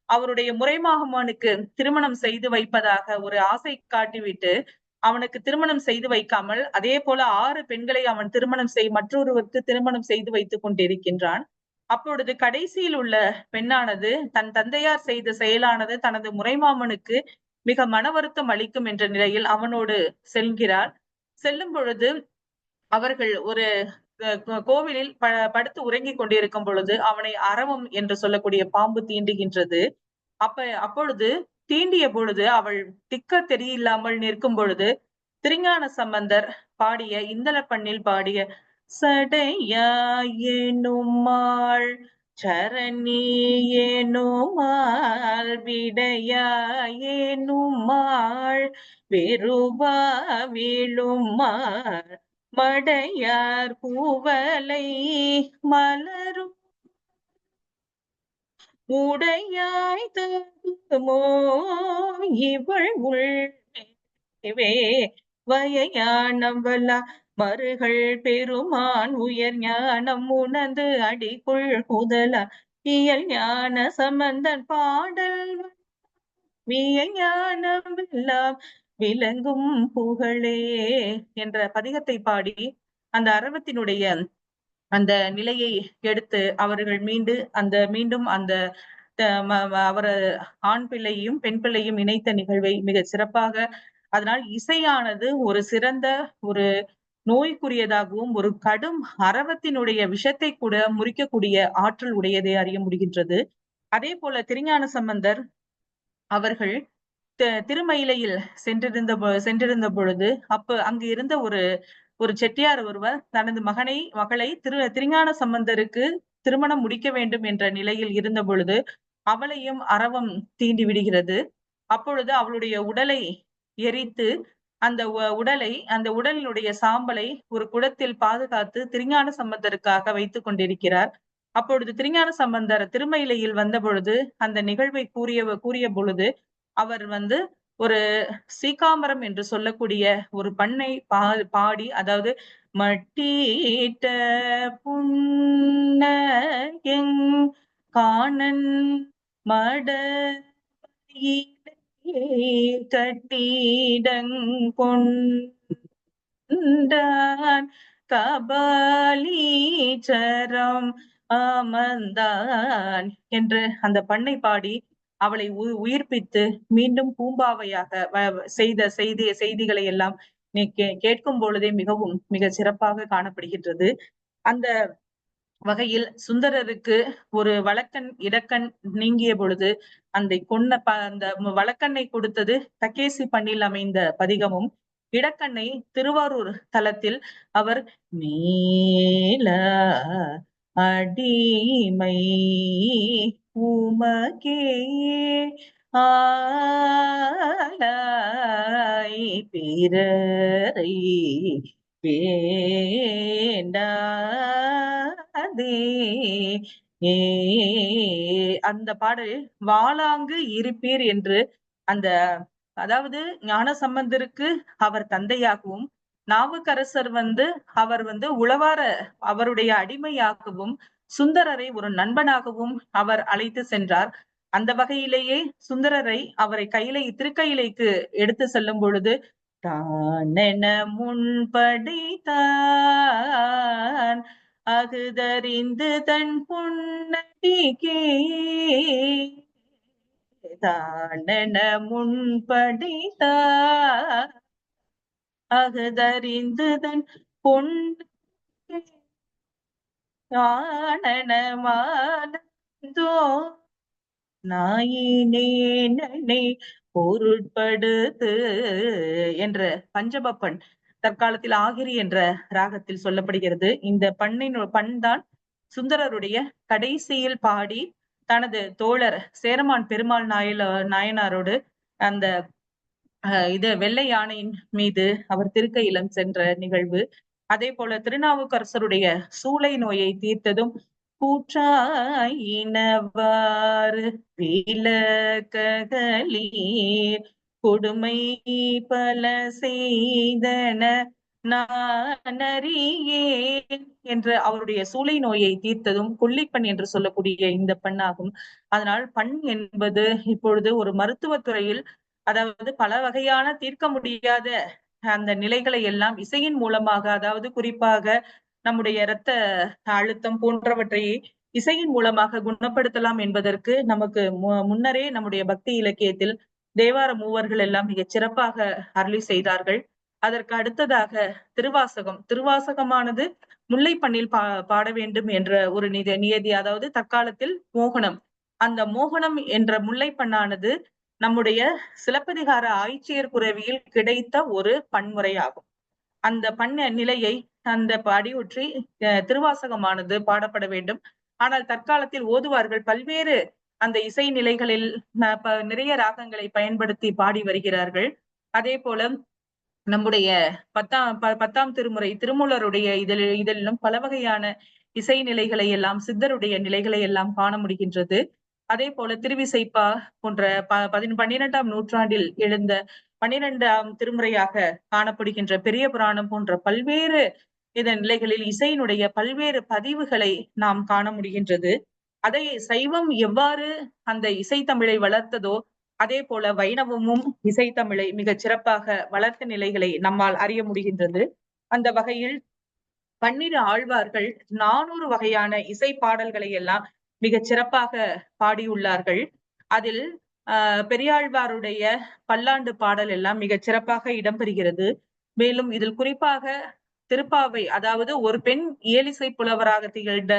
அவருடைய முறைமாகமானுக்கு திருமணம் செய்து வைப்பதாக ஒரு ஆசை காட்டிவிட்டு அவனுக்கு திருமணம் செய்து வைக்காமல் அதே போல 6 பெண்களை அவன் மற்றொருவருக்கு திருமணம் செய்து வைத்துக் கொண்டிருக்கின்றான். அப்பொழுது கடைசியில் உள்ள பெண்ணானது தன் தந்தையார் செய்த செயலானது தனது முறைமாமனுக்கு மிக மன வருத்தம் அளிக்கும் என்ற நிலையில் அவனோடு செல்கிறார். செல்லும் பொழுது அவர்கள் ஒரு கோவிலில் படுத்து உறங்கிக் கொண்டிருக்கும் பொழுது அவனை அரவம் என்று சொல்லக்கூடிய பாம்பு தீண்டுகின்றது. அப்பொழுது தீண்டிய பொழுது அவள் திக்க தெரியலாமல் நிற்கும் பொழுது திருஞான சம்பந்தர் பாடிய இந்தள பண்ணில் பாடிய சடையாயேனுமாள் சரணியேனுமாள் விடையாயேனுமாள் வெறுவா வீழுமாள் மடையார் பூவலை மலரும் உடையாய் தகுமோ இவள் உள்ளே வயஞானம் வல்லா மறுகள் பெருமான் உயர் ஞானம் உணர்ந்து அடிக்குள் முதலா இயல் ஞான சம்பந்தன் பாடல் வியஞானம் எல்லாம் விளங்கும் புகழே என்ற பதிகத்தை பாடி அந்த அரவத்தினுடைய அந்த நிலையை எடுத்து அவர்கள் மீண்டும் அந்த அவர் ஆண் பிள்ளையும் பெண் பிள்ளையும் இணைத்த நிகழ்வை மிக சிறப்பாக, அதனால் இசையானது ஒரு சிறந்த ஒரு நோய்க்குரியதாகவும் ஒரு கடும் அரவத்தினுடைய விஷத்தை கூட முறிக்கக்கூடிய ஆற்றல் உடையதை அறிய முடிகின்றது. அதே போல திருஞான சம்பந்தர் அவர்கள் திருமயிலையில் சென்றிருந்த பொழுது அங்கு இருந்த ஒரு செட்டியார் ஒருவர் தனது மகளை திருஞான சம்பந்தருக்கு திருமணம் முடிக்க வேண்டும் என்ற நிலையில் இருந்த பொழுது அவளையும் அரவம் தீண்டி விடுகிறது. அப்பொழுது அவளுடைய உடலை எரித்து அந்த உடலினுடைய சாம்பலை ஒரு குடத்தில் பாதுகாத்து திருஞான சம்பந்தருக்காக வைத்துக் கொண்டிருக்கிறார். அப்பொழுது திருஞான சம்பந்தர் திருமயிலையில் வந்த பொழுது அந்த நிகழ்வை கூறிய பொழுது அவர் ஒரு சீகாமரம் என்று சொல்லக்கூடிய ஒரு பண்ணை பாடி, அதாவது மட்டீட்ட புன்னயங் காணன் மட கட்டிடங் கொண்டான் கபாலீச்சரம் அமர்ந்தான் என்று அந்த பண்ணை பாடி அவளை உயிர்ப்பித்து மீண்டும் பூம்பாவையாக செய்த செய்திகளை எல்லாம் கேட்கும் பொழுதே மிக சிறப்பாக காணப்படுகின்றது. அந்த வகையில் சுந்தரருக்கு ஒரு வழக்கண் இடக்கண் நீங்கிய பொழுது அந்த வழக்கண்ணை கொடுத்தது தக்கேசி பண்ணில் அமைந்த பதிகமும், இடக்கண்ணை திருவாரூர் தலத்தில் அவர் மேல அடிமை உமக்கே ஆலாய் பிறரை வேண்டாதே அந்த பாடலில் வாளாங்கு இருப்பீர் என்று அதாவது ஞான சம்பந்தருக்கு அவர் தந்தையாகவும், நாவுக்கரசர் அவர் உளவார அவருடைய அடிமையாகவும், சுந்தரரை ஒரு நண்பனாகவும் அவர் அழைத்து சென்றார். அந்த வகையிலேயே சுந்தரரை அவரை திருக்கையிலைக்கு எடுத்து செல்லும் பொழுது தானென முன்படித்தான் அகுதறிந்து தன் பொன்னடிக்கே தானென முன்படித்தான் அகுதறிந்து தன் பொன்னடிக்கே தானெனமானந்தோ நாயினே பொருட்படுத்து என்ற பஞ்சபப்பன் தற்காலத்தில் ஆகிரி என்ற ராகத்தில் சொல்லப்படுகிறது. இந்த பண் தான் சுந்தரருடைய கடைசியில் பாடி தனது தோழர் சேரமான் பெருமாள் நாயனாரோடு அந்த வெள்ளை யானையின் மீது அவர் திருக்கையிலம் சென்ற நிகழ்வு. அதே போல திருநாவுக்கரசருடைய சூளை நோயை தீர்த்ததும் கூற்றாயினவாறு விலக்கலீர் கொடுமை பல செய்தன நானறியேன் என்று அவருடைய சூளை நோயை தீர்த்ததும் கொல்லிப்பண் என்று சொல்லக்கூடிய இந்த பண்ணாகும். அதனால் பண் என்பது இப்பொழுது ஒரு மருத்துவத்துறையில், அதாவது பல வகையான தீர்க்க முடியாத அந்த நிலைகளை எல்லாம் இசையின் மூலமாக, அதாவது குறிப்பாக நம்முடைய இரத்த அழுத்தம் போன்றவற்றை இசையின் மூலமாக குணப்படுத்தலாம் என்பதற்கு நமக்கு முன்னரே நம்முடைய பக்தி இலக்கியத்தில் தேவார மூவர்கள் எல்லாம் மிகச் சிறப்பாக அருளி செய்தார்கள். அதற்கு அடுத்ததாக திருவாசகமானது முல்லைப்பண்ணில் பாட வேண்டும் என்ற ஒரு நியதி, அதாவது தற்காலத்தில் மோகனம், அந்த மோகனம் என்ற முல்லைப்பண்ணானது நம்முடைய சிலப்பதிகார ஆய்ச்சியர் குரவியில் கிடைத்த ஒரு பன்முறையாகும். அந்த பண்ண நிலையை அந்த அடியொற்றி திருவாசகமானது பாடப்பட வேண்டும். ஆனால் தற்காலத்தில் ஓதுவார்கள் பல்வேறு அந்த இசை நிலைகளில் நிறைய ராகங்களை பயன்படுத்தி பாடி வருகிறார்கள். அதே போல நம்முடைய 10ஆம் திருமுறை திருமூலருடைய இதழிலும் பல வகையான இசை நிலைகளை எல்லாம், சித்தருடைய நிலைகளை எல்லாம் காண முடிகின்றது. அதே போல திருவிசைப்பா போன்ற 12ஆம் நூற்றாண்டில் எழுந்த 12ஆம் திருமுறையாக காணப்படுகின்ற பெரிய புராணம் போன்ற பல்வேறு இதன் நிலைகளில் இசையினுடைய பல்வேறு பதிவுகளை நாம் காண முடிகின்றது. அதை சைவம் எவ்வாறு அந்த இசைத்தமிழை வளர்த்ததோ அதே போல வைணவமும் இசைத்தமிழை மிகச் சிறப்பாக வளர்த்த நிலைகளை நம்மால் அறிய முடிகின்றது. அந்த வகையில் 12 ஆழ்வார்கள் 400 வகையான இசை பாடல்களை எல்லாம் மிகச் சிறப்பாக பாடியுள்ளார்கள். அதில் பெரியாழ்வாருடைய பல்லாண்டு பாடல் எல்லாம் மிகச் சிறப்பாக இடம்பெறுகிறது. மேலும் இதில் குறிப்பாக திருப்பாவை, அதாவது ஒரு பெண் இயலிசை புலவராக திகழ்ந்த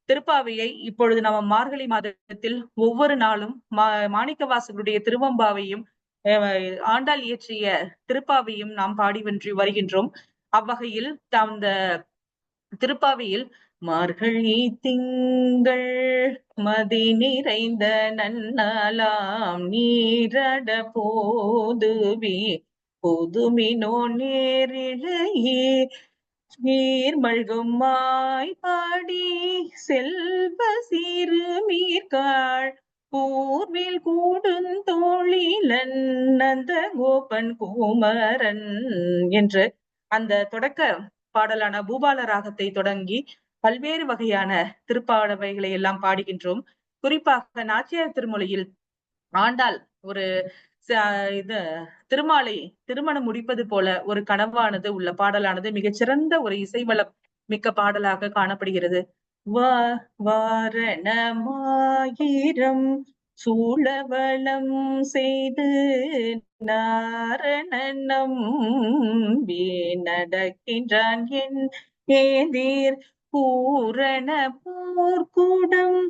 திருப்பாவையை இப்பொழுது நம்ம மார்கழி மாதத்தில் ஒவ்வொரு நாளும் மாணிக்கவாசகருடைய திருவம்பாவையும் ஆண்டாள் இயற்றிய திருப்பாவையும் நாம் பாடி வென்று வருகின்றோம். அவ்வகையில் அந்த திருப்பாவையில் மார்கழி திங்கள் மதி நிறைந்த நன்னாளாம் நீரட போதுவி புதுமினோ நேரிழையே நீர்மல்கும் மாய் பாடி செல்வ சிறு மீர்காள் பூர்வில் கூடுந்தோழிலன் நந்த கோபன் குமரன் என்று அந்த தொடக்க பாடலான பூபால ராகத்தை தொடங்கி பல்வேறு வகையான திருப்பாடவைகளை எல்லாம் பாடுகின்றோம். குறிப்பாக நாச்சியார் திருமொழியில் ஆண்டாள் ஒரு திருமாலை திருமணம் முடிப்பது போல ஒரு கனவானது உள்ள பாடலானது மிகச்சிறந்த ஒரு இசைவளம் மிக்க பாடலாக காணப்படுகிறது. வாரணமாயிரம் சூழவளம் செய்து நாரணம் நடக்கின்றான் என் ஏதீர் பூரண போர்க்கூடம்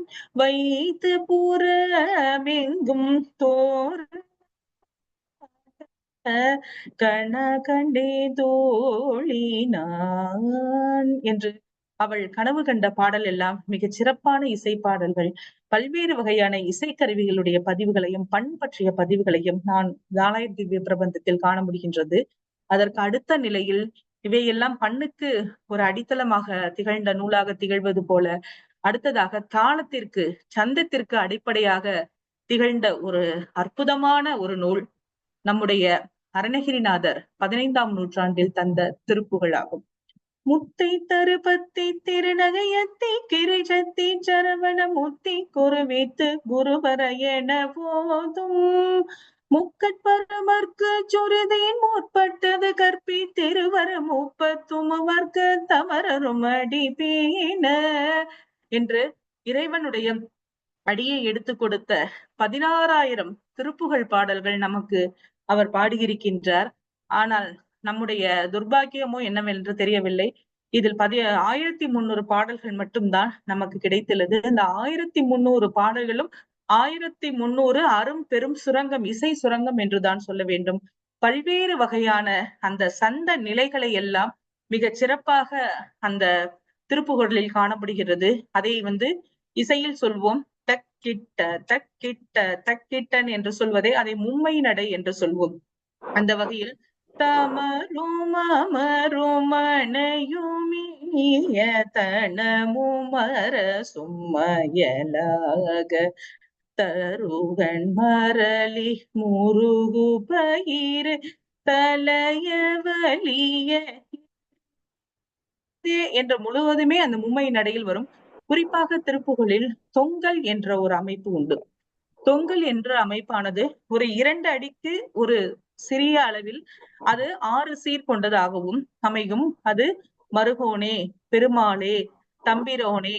வைத்து புறமெங்கும் தோர் கண்டே தோழினான் என்று அவள் கனவு கண்ட பாடல் எல்லாம் மிகச் சிறப்பான இசை பாடல்கள். பல்வேறு வகையான இசைக்கருவிகளுடைய பதிவுகளையும் பண் பற்றிய பதிவுகளையும் நான் நாலாயிர திவ்ய பிரபந்தத்தில் காண முடிகின்றது. அதற்கு அடுத்த நிலையில் இவையெல்லாம் பண்ணுக்கு ஒரு அடித்தளமாக திகழ்ந்த நூலாக திகழ்வது போல அடுத்ததாக தாளத்திற்கு சந்தத்திற்கு அடிப்படையாக திகழ்ந்த ஒரு அற்புதமான ஒரு நூல் நம்முடைய அருணகிரிநாதர் 15ஆம் நூற்றாண்டில் தந்த திருப்புகழாகும். முத்தை தருபத்தி திருநகையத்தி கிரிஜத்தி சரவண முத்தி குருவித்து குருவர என போதும் முக்கட்பரமர்க்கு சுருதியின் முற்பட்டது கற்பி திருவர முப்பத்துமவர்க்கு தமரரும் அடிபீன என்று இறைவனுடைய அடியை எடுத்து கொடுத்த 16,000 திருப்புகழ் பாடல்கள் நமக்கு அவர் பாடியிருக்கின்றார். ஆனால் நம்முடைய துர்பாக்கியமோ என்னவென்று தெரியவில்லை. இதில் 1300 பாடல்கள் மட்டும்தான் நமக்கு கிடைத்துள்ளது. இந்த 1300 பாடல்களும் 1300 அரும் பெரும் சுரங்கம், இசை சுரங்கம் என்றுதான் சொல்ல வேண்டும். பல்வேறு வகையான அந்த சந்த நிலைகளை எல்லாம் மிக சிறப்பாக அந்த திருப்புகழில் காணப்படுகிறது. அதை இசையில் சொல்வோம் தக்கிட்ட தக்கிட்ட தக்கிட்டன் என்று சொல்வதை அதை மும்மை நடை என்று சொல்வோம். அந்த வகையில் தமரும் அமரும் அணையுமிய தனமுமர சும்மயலாக தருகன் மரளி முருகு பயிர் தலைய வலிய என்ற முழுவதுமே அந்த மும்மை நடையில் வரும். குறிப்பாக திருப்புகழில் தொங்கல் என்ற ஒரு அமைப்பு உண்டு. தொங்கல் என்ற அமைப்பானது ஒரு 2 அடிக்கு ஒரு சிறிய அளவில் அது 6 சீர் கொண்டதாகவும் அமையும். அது மருகோனே, பெருமாளே, தம்பிரோனே,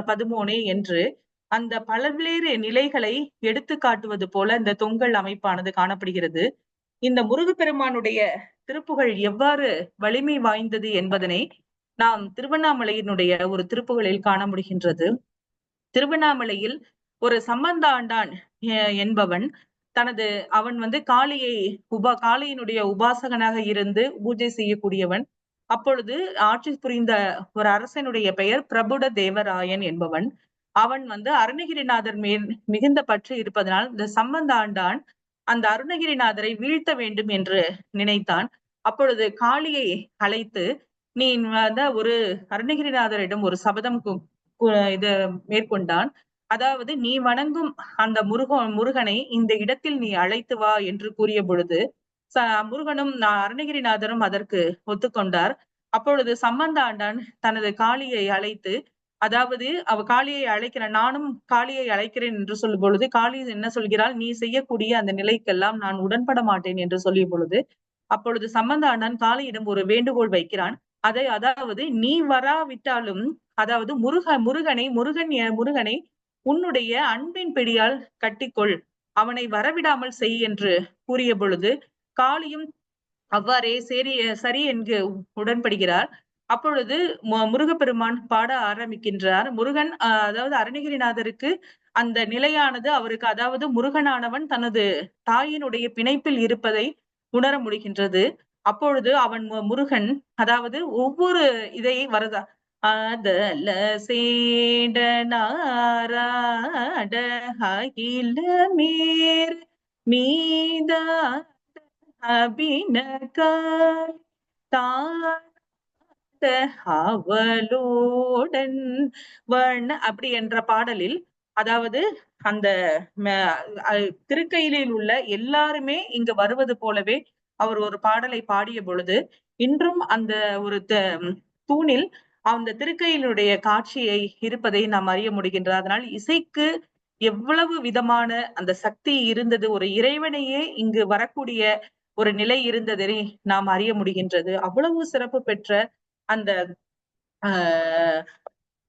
பதுமோனே என்று அந்த பல்வேறு நிலைகளை எடுத்து காட்டுவது போல இந்த தொங்கல் அமைப்பானது காணப்படுகிறது. இந்த முருகப்பெருமானுடைய திருப்புகழ் எவ்வாறு வலிமை வாய்ந்தது என்பதனை நாம் திருவண்ணாமலையினுடைய ஒரு திருப்புகழில் காண முடிகின்றது. திருவண்ணாமலையில் ஒரு சம்பந்த ஆண்டான் என்பவன் அவன் காளியினுடைய உபாசகனாக இருந்து பூஜை செய்யக்கூடியவன். அப்பொழுது ஆட்சி புரிந்த ஒரு அரசனுடைய பெயர் பிரபுட தேவராயன் என்பவன். அவன் அருணகிரிநாதர் மேல் மிகுந்த பற்று இருப்பதனால் இந்த சம்பந்த ஆண்டான் அந்த அருணகிரிநாதரை வீழ்த்த வேண்டும் என்று நினைத்தான். அப்பொழுது காளியை அழைத்து, நீ ஒரு அருணகிரிநாதரிடம் ஒரு சபதம் இத மேற்கொண்டான். அதாவது நீ வணங்கும் அந்த முருகனை இந்த இடத்தில் நீ அழைத்து வா என்று கூறிய பொழுது முருகனும் அருணகிரிநாதரும் அதற்கு ஒத்துக்கொண்டார். அப்பொழுது சம்பந்த ஆண்டான் தனது காளியை அழைத்து, அதாவது அவ காளியை அழைக்கிறான், நானும் காளியை அழைக்கிறேன் என்று சொல்லும் பொழுது காளி என்ன சொல்கிறாள், நீ செய்யக்கூடிய அந்த நிலைக்கெல்லாம் நான் உடன்பட மாட்டேன் என்று சொல்லிய பொழுது அப்பொழுது சம்பந்த ஆண்டான் காளியிடம் ஒரு வேண்டுகோள் வைக்கிறான். அதாவது நீ வராவிட்டாலும், அதாவது முருகனை உன்னுடைய அன்பின் பிடியால் கட்டிக்கொள், அவனை வரவிடாமல் செய் என்று கூறிய பொழுது காளியும் அவ்வாறே சரி என்று உடன்படுகிறார். அப்பொழுது முருகப்பெருமான் பாட ஆரம்பிக்கின்றார். முருகன் அதாவது அருணகிரிநாதருக்கு அந்த நிலையானது அவருக்கு, அதாவது முருகனானவன் தனது தாயினுடைய பிணைப்பில் இருப்பதை உணர முடிகின்றது. அப்பொழுது அவன் முருகன், அதாவது ஒவ்வொரு இதை வரதா அதல சேடனாராட அகிலமேர் மீத அபினகாய் தாழ்த்த அவளோடன் அப்படி என்ற பாடலில், அதாவது அந்த திருக்கையிலில் உள்ள எல்லாருமே இங்கு வருவது போலவே அவர் ஒரு பாடலை பாடிய பொழுது இன்றும் அந்த ஒரு தூணில் அந்த திருக்கையினுடைய காட்சியை இருப்பதை நாம் அறிய முடிகின்றது. அதனால் இசைக்கு எவ்வளவு விதமான அந்த சக்தி இருந்தது, ஒரு இறைவனையே இங்கு வரக்கூடிய ஒரு நிலை இருந்ததை நாம் அறிய முடிகின்றது. அவ்வளவு சிறப்பு பெற்ற அந்த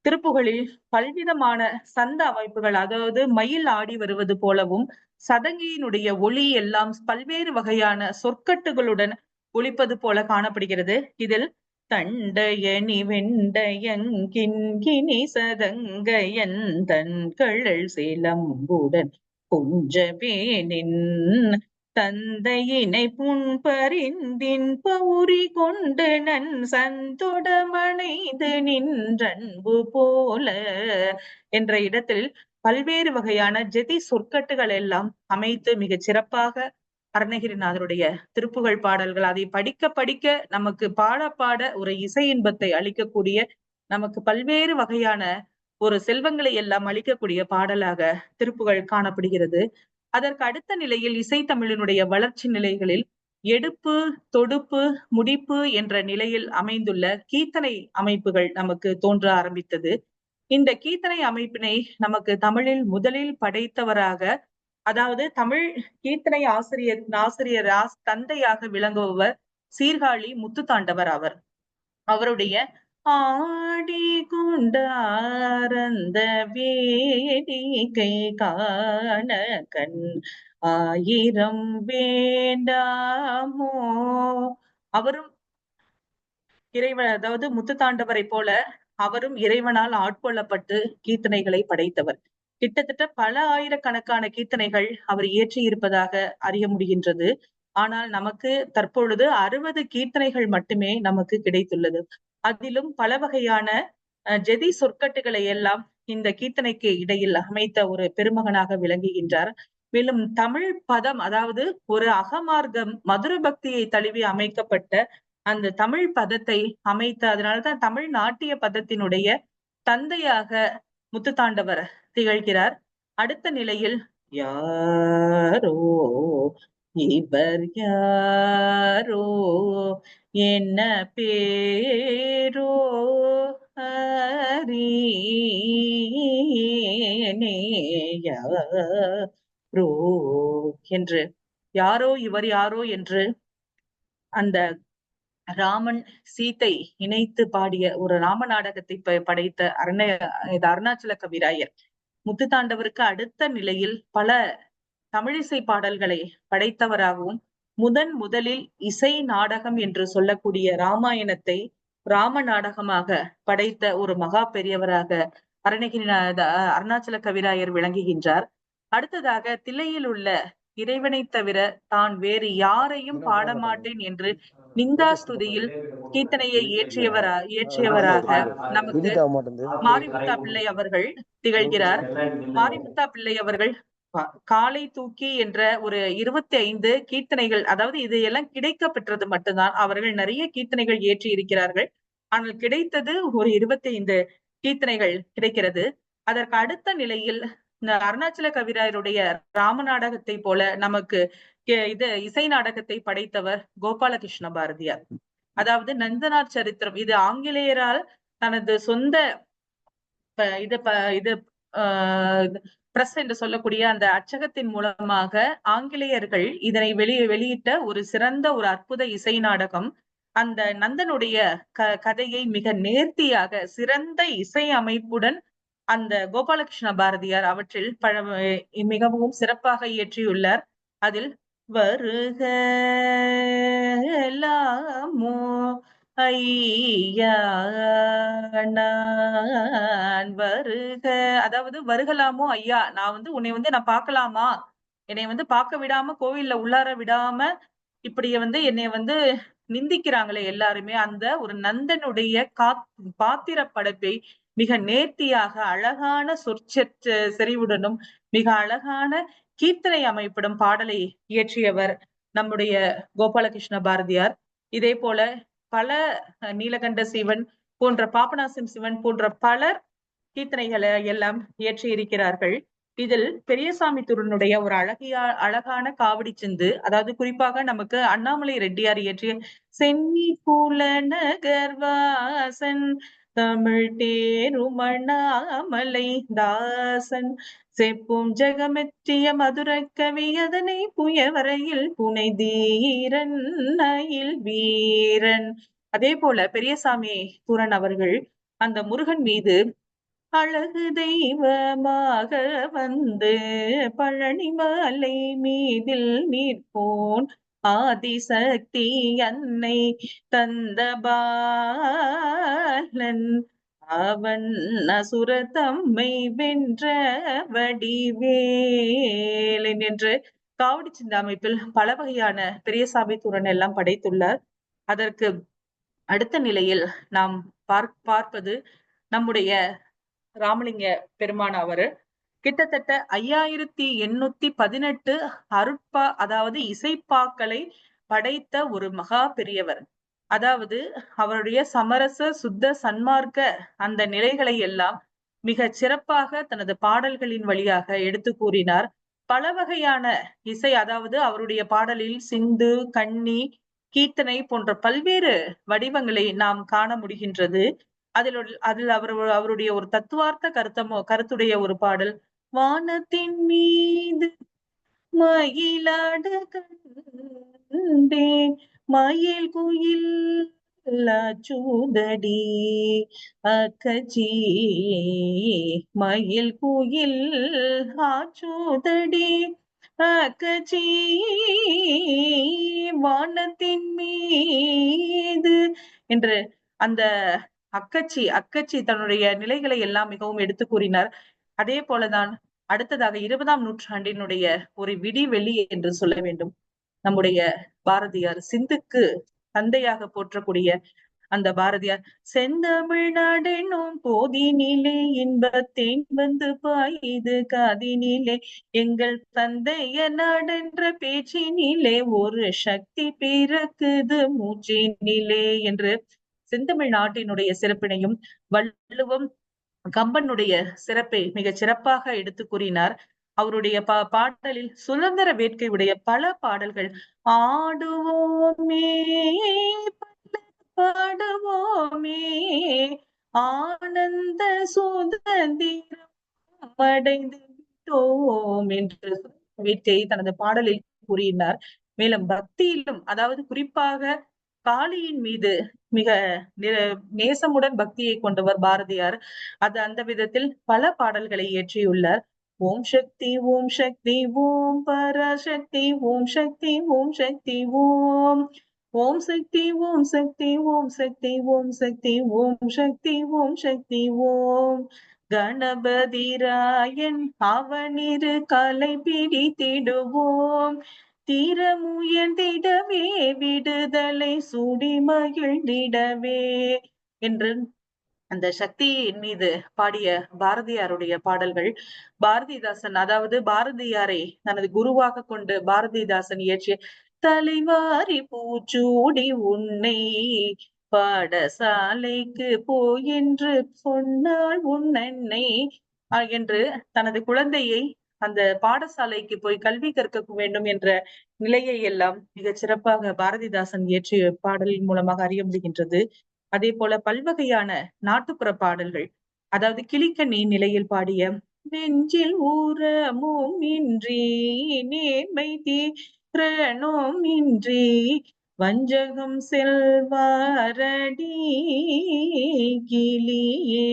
திருப்புகளில் பல்விதமான சந்த அமைப்புகள், அதாவது மயில் ஆடி வருவது போலவும் சதங்கியினுடைய ஒளி எல்லாம் பல்வேறு வகையான சொற்கட்டுகளுடன் ஒலிப்பது போல காணப்படுகிறது. இதில் தண்டயணி வெண்டயங்கின்கினி சதங்கயன் தன் கழல் சிலம்புடன் குஞ்சவேனின் தந்தையினை புண்பறிந்தின் பௌரி கொண்டு நன் சந்தொடமணைந்து நின்றன்பு போல என்ற இடத்தில் பல்வேறு வகையான ஜெதி சொற்கட்டுகள் எல்லாம் அமைத்து மிகச் சிறப்பாக அருணகிரிநாதருடைய திருப்புகழ் பாடல்கள், அதை படிக்க படிக்க நமக்கு பாட பாட ஒரு இசை இன்பத்தை அளிக்கக்கூடிய, நமக்கு பல்வேறு வகையான ஒரு செல்வங்களை எல்லாம் அளிக்கக்கூடிய பாடலாக திருப்புகழ் காணப்படுகிறது. அதற்கு அடுத்த நிலையில் இசைத்தமிழினுடைய வளர்ச்சி நிலைகளில் எடுப்பு, தொடுப்பு, முடிப்பு என்ற நிலையில் அமைந்துள்ள கீர்த்தனை அமைப்புகள் நமக்கு தோன்ற ஆரம்பித்தது. இந்த கீர்த்தனை அமைப்பினை நமக்கு தமிழில் முதலில் படைத்தவராக, அதாவது தமிழ் கீர்த்தனை ஆசிரியர் தந்தையாக விளங்குபவர் சீர்காழி முத்துத்தாண்டவர் ஆவர். அவருடைய ஆடி கொண்டாரந்த வேடிக்கை காண கண் ஆயிரம் வேண்டாமோ, அவரும் இறைவன், அதாவது முத்துத்தாண்டவரை போல அவரும் இறைவனால் ஆட்கொள்ளப்பட்டு கீர்த்தனைகளை படைத்தவர். கிட்டத்தட்ட பல ஆயிரக்கணக்கான கீர்த்தனைகள் அவர் இயற்றி இருப்பதாக அறிய முடிகின்றது. ஆனால் நமக்கு தற்பொழுது 60 கீர்த்தனைகள் மட்டுமே நமக்கு கிடைத்துள்ளது. அதிலும் பல வகையான ஜெதி சொற்கட்டுகளை எல்லாம் இந்த கீர்த்தனைக்கு இடையில் அமைத்த ஒரு பெருமகனாக விளங்குகின்றார். மேலும் தமிழ் பதம், அதாவது ஒரு அகமார்க்கம் மதுர பக்தியை தழுவி அமைக்கப்பட்ட அந்த தமிழ் பதத்தை அமைத்த, அதனால்தான் தமிழ் நாட்டிய பதத்தினுடைய தந்தையாக முத்துத்தாண்டவர் திகழ்கிறார். அடுத்த நிலையில் யாரோ இவர் யாரோ என்ன பேரோ அறியேனேயாரோ என்று, யாரோ இவர் யாரோ என்று அந்த ராமன் சீத்தை இணைத்து பாடிய ஒரு ராம நாடகத்தை படைத்த அருணாச்சல கவிராயர். முத்துத்தாண்டவருக்கு அடுத்த நிலையில் பல தமிழிசை பாடல்களை படைத்தவராகவும் முதலில் இசை நாடகம் என்று சொல்லக்கூடிய ராமாயணத்தை ராம நாடகமாக படைத்த ஒரு மகா பெரியவராக அருணாச்சல கவிராயர் விளங்குகின்றார். அடுத்ததாக தில்லையில் உள்ள இறைவனை தவிர தான் வேறு யாரையும் பாடமாட்டேன் என்று நிந்தாஸ்துதியில் கீர்த்தனையை இயற்றியவராக நமக்கு மாரிமுத்தா பிள்ளை அவர்கள் திகழ்கிறார். மாரிமுத்தா பிள்ளை அவர்கள் காலை தூக்கி என்ற ஒரு 25 கீர்த்தனைகள், அதாவது இதையெல்லாம் கிடைக்க பெற்றது மட்டும்தான். அவர்கள் நிறைய கீர்த்தனைகள் இயற்றி இருக்கிறார்கள். ஆனால் கிடைத்தது ஒரு 25 கீர்த்தனைகள் கிடைக்கிறது. அதற்கு அடுத்த நிலையில் இந்த அருணாச்சல கவிராயருடைய ராம நாடகத்தை போல நமக்கு இது இசை நாடகத்தை படைத்தவர் கோபாலகிருஷ்ண பாரதியார். அதாவது நந்தனார் சரித்திரம், இது ஆங்கிலேயரால் தனது சொந்த இது பிரஸ் என்று சொல்லக்கூடிய அந்த அச்சகத்தின் மூலமாக ஆங்கிலேயர்கள் இதனை வெளியிட்ட ஒரு சிறந்த ஒரு அற்புத இசை நாடகம். அந்த நந்தனுடைய கதையை மிக நேர்த்தியாக சிறந்த இசை அமைப்புடன் அந்த கோபாலகிருஷ்ண பாரதியார் அவற்றில் மிகவும் சிறப்பாக இயற்றியுள்ளார். அதில் வருக எல்லாமோ ஐயா நான் வருக, அதாவது வருகலாமோ ஐயா, நான் உன்னை நான் பார்க்கலாமா, என்னை பார்க்க விடாம கோவில்ல உள்ளார விடாம இப்படி என்னை நிந்திக்கிறாங்களே எல்லாருமே, அந்த ஒரு நந்தனுடைய பாத்திர படைப்பை மிக நேர்த்தியாக அழகான செறிவுடனும் மிக அழகான கீர்த்தனை அமைப்பிடும் பாடலை இயற்றியவர் நம்முடைய கோபாலகிருஷ்ண பாரதியார். இதே போல பல நீலகண்ட சிவன் போன்ற பாபநாசம் சிவன் போன்ற பலர் கீர்த்தனைகளை எல்லாம் இயற்றி இருக்கிறார்கள். இதில் பெரியசாமி துருனுடைய ஒரு அழகான காவடி சிந்து, அதாவது குறிப்பாக நமக்கு அண்ணாமலை ரெட்டியார் இயற்றிய சென்னி பூல நகர்வாசன் தமிழ் தேருமண்ணாமலை தாசன் செப்பும் ஜெகமெற்றிய மதுர கவி அதனை புயவரையில் புனை தீரன் அயில் வீரன். அதே போல பெரியசாமி துரன் அவர்கள் அந்த முருகன் மீது அழகு தெய்வமாக வந்து பழனிமலை மீதில் நிற்போன் ஆதிசக்தி அன்னை தந்தபாலன் அவன் அசுர தம்மை வென்ற வடிவேலன் என்று காவடி சிந்த அமைப்பில் பல வகையான பெரியசாமி துரன் எல்லாம் படைத்துள்ளார். அதற்கு அடுத்த நிலையில் நாம் பார்ப்பது நம்முடைய ராமலிங்க பெருமான். அவரு கிட்டத்தட்ட 5818 அதாவது இசைப்பாக்களை படைத்த ஒரு மகா பெரியவர். அதாவது அவருடைய சமரச சுத்த சன்மார்க்க அந்த நிலைகளை எல்லாம் மிக சிறப்பாக தனது பாடல்களின் வழியாக எடுத்து கூறினார். பல வகையான இசை, அதாவது அவருடைய பாடலில் சிந்து, கண்ணி, கீர்த்தனை போன்ற பல்வேறு வடிவங்களை நாம் காண முடிகின்றது. அதில் அவருடைய ஒரு தத்துவார்த்த கருத்துடைய ஒரு பாடல், வானத்தின் மீது மயிலாட கண்டேன் மயில் குயில் சூதடி அக்கச்சி மயில் குயில் ஆச்சூதடி அக்கச்சி வானத்தின் மீது என்று அந்த அக்கச்சி தன்னுடைய நிலைகளை எல்லாம் மிகவும் எடுத்து கூறினார். அதே போலதான் அடுத்ததாக 20ஆம் நூற்றாண்டினுடைய ஒரு விடிவெள்ளி என்று சொல்ல வேண்டும். நம்முடைய பாரதியார், சிந்துக்கு தந்தையாக போற்றக்கூடிய அந்த பாரதியார், செந்தமிழ்நாடென்னும் போதினிலே இன்பத்தேன் வந்து பாயுது காதினிலே எங்கள் தந்தைய நாடென்ற பேச்சினிலே ஒரு சக்தி பிறக்குது மூச்சினிலே என்று செந்தமிழ் நாட்டினுடைய சிறப்பினையும் வள்ளுவம் கம்பனுடைய சிறப்பை மிக சிறப்பாக எடுத்து கூறினார். அவருடைய பாடலில் சுதந்திர வேட்கை உடைய பல பாடல்கள், ஆடுவோமே பாடுவோமே ஆனந்த சுதந்திரம் அடைந்து விட்டோம் என்று வேட்கை தனது பாடலில் கூறினார். மேலும் பக்தியிலும், அதாவது குறிப்பாக காளியின் மீது மிக நேசமுடன் பக்தியை கொண்டவர் பாரதியார். அந்த விதத்தில் பல பாடல்களை இயற்றியுள்ளார். ஓம் சக்தி ஓம் சக்தி ஓம் பராசக்தி ஓம் சக்தி ஓம் சக்தி ஓம் ஓம் சக்தி ஓம் சக்தி ஓம் சக்தி ஓம் சக்தி ஓம் சக்தி ஓம் சக்தி ஓம் கணபதிராயன் அவனிரு கலை பிடித்திடுவோம் தீரமுயர்ந்திடவே விடுதலை சூடி மகிழ்ந்திடவே என்று அந்த சக்தியின் மீது பாடிய பாரதியாருடைய பாடல்கள். பாரதிதாசன், அதாவது பாரதியாரை தனது குருவாக கொண்டு பாரதிதாசன் இயற்றிய தலைவாரி பூச்சூடி உன்னை பாடசாலைக்கு போய் என்று சொன்னாள் உன் அன்னை என்று தனது குழந்தையை அந்த பாடசாலைக்கு போய் கல்வி கற்க வேண்டும் என்ற நிலையை எல்லாம் மிகச் சிறப்பாக பாரதிதாசன் இயற்றிய பாடலின் மூலமாக அறிய முடிகின்றது. அதே போல பல்வகையான நாட்டுப்புற பாடல்கள், அதாவது கிளிக்கண்ணி நிலையில் பாடிய நெஞ்சில் ஊரமும் இன்றி நேர்மை தீரனும் இன்றி வஞ்சகம் செல்வாரடி கிளியே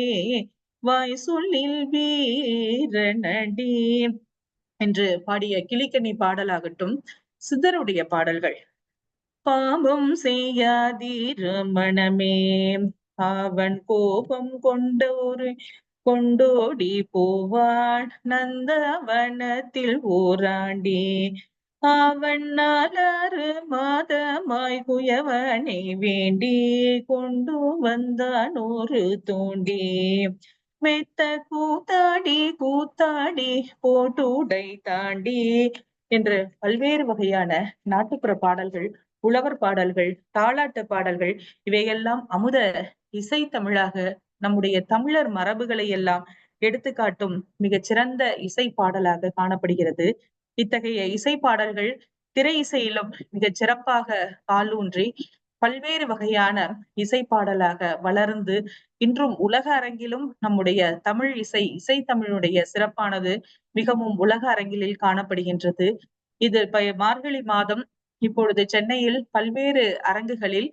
வாய் சொல்லில் வீரனடி என்று பாடிய கிளிக்கண்ணி பாடலாகட்டும், சித்தருடைய பாடல்கள் பாவம் செய்யாதீரு மனமே அவன் கோபம் கொண்டோடி போவான் நந்தவனத்தில் ஓராண்டி அவன் 4 மாதமாய் குயவனை வேண்டி கொண்டு வந்தான் ஒரு தோண்டி மெத்த கூத்தாடி போட்டுடை தாண்டி என்று பல்வேறு வகையான நாட்டுப்புற பாடல்கள், உழவர் பாடல்கள், தாலாட்டு பாடல்கள் இவையெல்லாம் அமுத இசை தமிழாக நம்முடைய தமிழர் மரபுகளை எல்லாம் எடுத்துக்காட்டும் மிகச் சிறந்த இசை பாடலாக காணப்படுகிறது. இத்தகைய இசை பாடல்கள் திரை இசையிலும் மிகச் சிறப்பாக காலூன்றி பல்வேறு வகையான இசை பாடலாக வளர்ந்து இன்றும் உலக அரங்கிலும் நம்முடைய தமிழ் இசை தமிழுடைய சிறப்பானது மிகவும் உலக அரங்கிலில் காணப்படுகின்றது. இது மார்கழி மாதம் இப்பொழுது சென்னையில் பல்வேறு அரங்குகளில்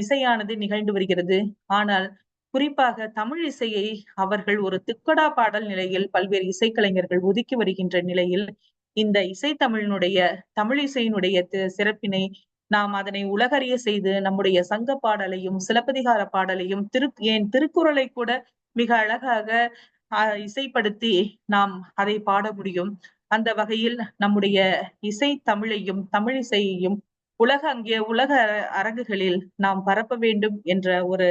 இசையானது நிகழ்ந்து வருகிறது. ஆனால் குறிப்பாக தமிழ் இசையை அவர்கள் ஒரு திக்கடா பாடல் நிலையில் பல்வேறு இசைக்கலைஞர்கள் ஒதுக்கி வருகின்ற நிலையில் இந்த இசை தமிழ் இசையினுடைய சிறப்பினை நாம் அதனை உலகறிய செய்து நம்முடைய சங்க பாடலையும் சிலப்பதிகார பாடலையும் ஏன் திருக்குறளை கூட மிக அழகாக இசைப்படுத்தி நாம் அதை பாட முடியும். அந்த வகையில் நம்முடைய இசை தமிழையும் தமிழ் இசையையும் உலக அரங்குகளில் நாம் பரப்ப வேண்டும் என்ற ஒரு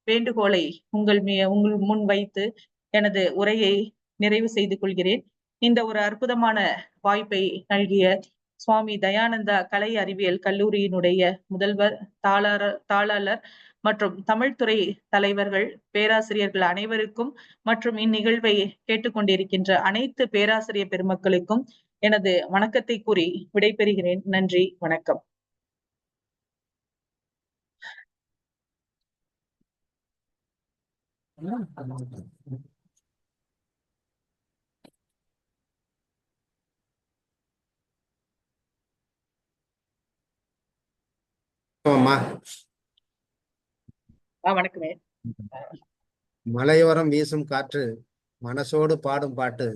வேண்டுகோளை உங்கள் முன் வைத்து எனது உரையை நிறைவு செய்து கொள்கிறேன். இந்த ஒரு அற்புதமான வாய்ப்பை நல்கிய சுவாமி தயானந்தா கலை அறிவியல் கல்லூரியினுடைய முதல்வர், தாளாளர் மற்றும் தமிழ்துறை தலைவர்கள், பேராசிரியர்கள் அனைவருக்கும் மற்றும் இந்நிகழ்வை கேட்டுக்கொண்டிருக்கின்ற அனைத்து பேராசிரியர் பெருமக்களுக்கும் எனது வணக்கத்தை கூறி விடைபெறுகிறேன். நன்றி, வணக்கம். வணக்கமே. மலையோரம் வீசும் காற்று மனசோடு பாடும் பாட்டு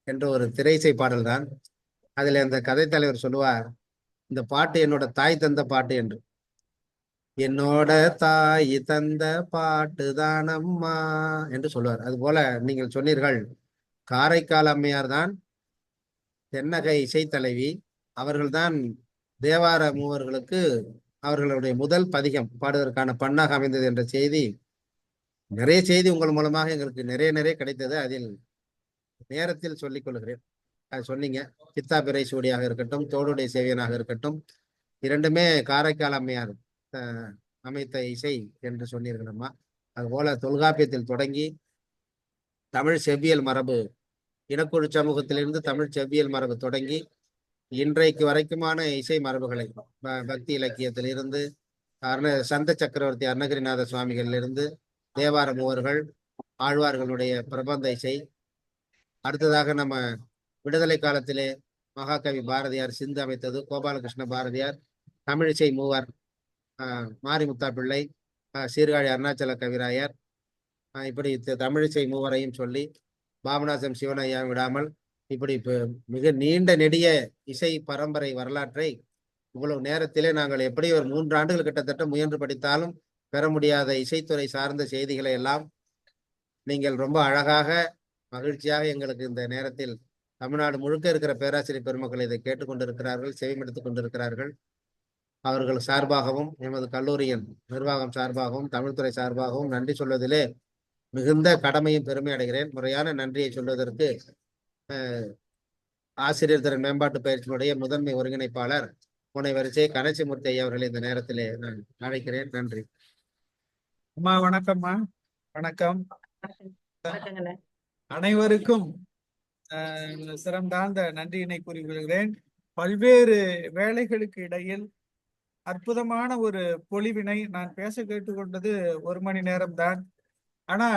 என்ற ஒரு திரைசை பாடல் தான். அதில் அந்த கதை தலைவர் சொல்லுவார், இந்த பாட்டு என்னோட தாய் தந்த பாட்டு என்று. என்னோட தாய் தந்த பாட்டு தான் அம்மா என்று சொல்லுவார். அது போல நீங்கள் சொன்னீர்கள், காரைக்கால் அம்மையார் தான் தென்னகை இசைத்தலைவி. அவர்கள்தான் தேவார மூவர்களுக்கு அவர்களுடைய முதல் பதிகம் பாடுவதற்கான பண்ணாக அமைந்தது என்ற செய்தி, நிறைய செய்தி உங்கள் மூலமாக எங்களுக்கு நிறைய கிடைத்தது. அதில் நேரத்தில் சொல்லிக் கொள்கிறேன். அது சொன்னீங்க, பித்தா பிறை சூடியாக இருக்கட்டும், தோளுடைய சேவியனாக இருக்கட்டும், இரண்டுமே காரைக்கால் அம்மையார் அமைத்த இசை என்று சொன்னீர்களம்மா. அதுபோல தொல்காப்பியத்தில் தொடங்கி தமிழ் செவ்வியல் மரபு, இனக்குழு சமூகத்திலிருந்து தமிழ் செவ்வியல் மரபு தொடங்கி இன்றைக்கு வரைக்குமான இசை மரபுகளை பக்தி இலக்கியத்திலிருந்து சந்த சக்கரவர்த்தி அருணகிரிநாத சுவாமிகளிலிருந்து தேவார மூவர்கள், ஆழ்வார்களுடைய பிரபந்த இசை, அடுத்ததாக நம்ம விடுதலை காலத்திலே மகாகவி பாரதியார் சிந்து அமைத்தது, கோபாலகிருஷ்ண பாரதியார், தமிழிசை மூவர் மாரிமுத்தா பிள்ளை, சீர்காழி அருணாச்சல கவிராயர், இப்படி தமிழிசை மூவரையும் சொல்லி பாபநாசம் சிவனையா விடாமல் இப்படி மிக நீண்ட நெடிய இசை பரம்பரை வரலாற்றை இவ்வளவு நேரத்திலே நாங்கள் எப்படி ஒரு 3 ஆண்டுகள் கிட்டத்தட்ட முயன்று படித்தாலும் பெற முடியாத இசைத்துறை சார்ந்த செய்திகளை எல்லாம் நீங்கள் ரொம்ப அழகாக மகிழ்ச்சியாக எங்களுக்கு இந்த நேரத்தில் தமிழ்நாடு முழுக்க இருக்கிற பேராசிரியர் பெருமக்கள் இதை கேட்டுக்கொண்டிருக்கிறார்கள், செவிமடுத்துக் கொண்டிருக்கிறார்கள். அவர்கள் சார்பாகவும் எமது கல்லூரியின் நிர்வாகம் சார்பாகவும் தமிழ்துறை சார்பாகவும் நன்றி சொல்வதிலே மிகுந்த கடமையும் பெருமை அடைகிறேன். முறையான நன்றியை சொல்வதற்கு ஆசிரியர் திறன் மேம்பாட்டு பயிற்சியினுடைய முதன்மை ஒருங்கிணைப்பாளர் முனைவர் கணேசமூர்த்தி ஐயா அவர்களை இந்த நேரத்திலே நான் அழைக்கிறேன். நன்றி. அம்மா வணக்கம்மா. வணக்கம். வணக்கங்கண்ணே. அனைவருக்கும் சிறந்தாழ்ந்த நன்றியினை கூறிவிடுகிறேன். பல்வேறு வேலைகளுக்கு இடையில் அற்புதமான ஒரு பொழிவினை நான் பேச கேட்டுக்கொண்டது 1 மணி நேரம்தான். ஆனா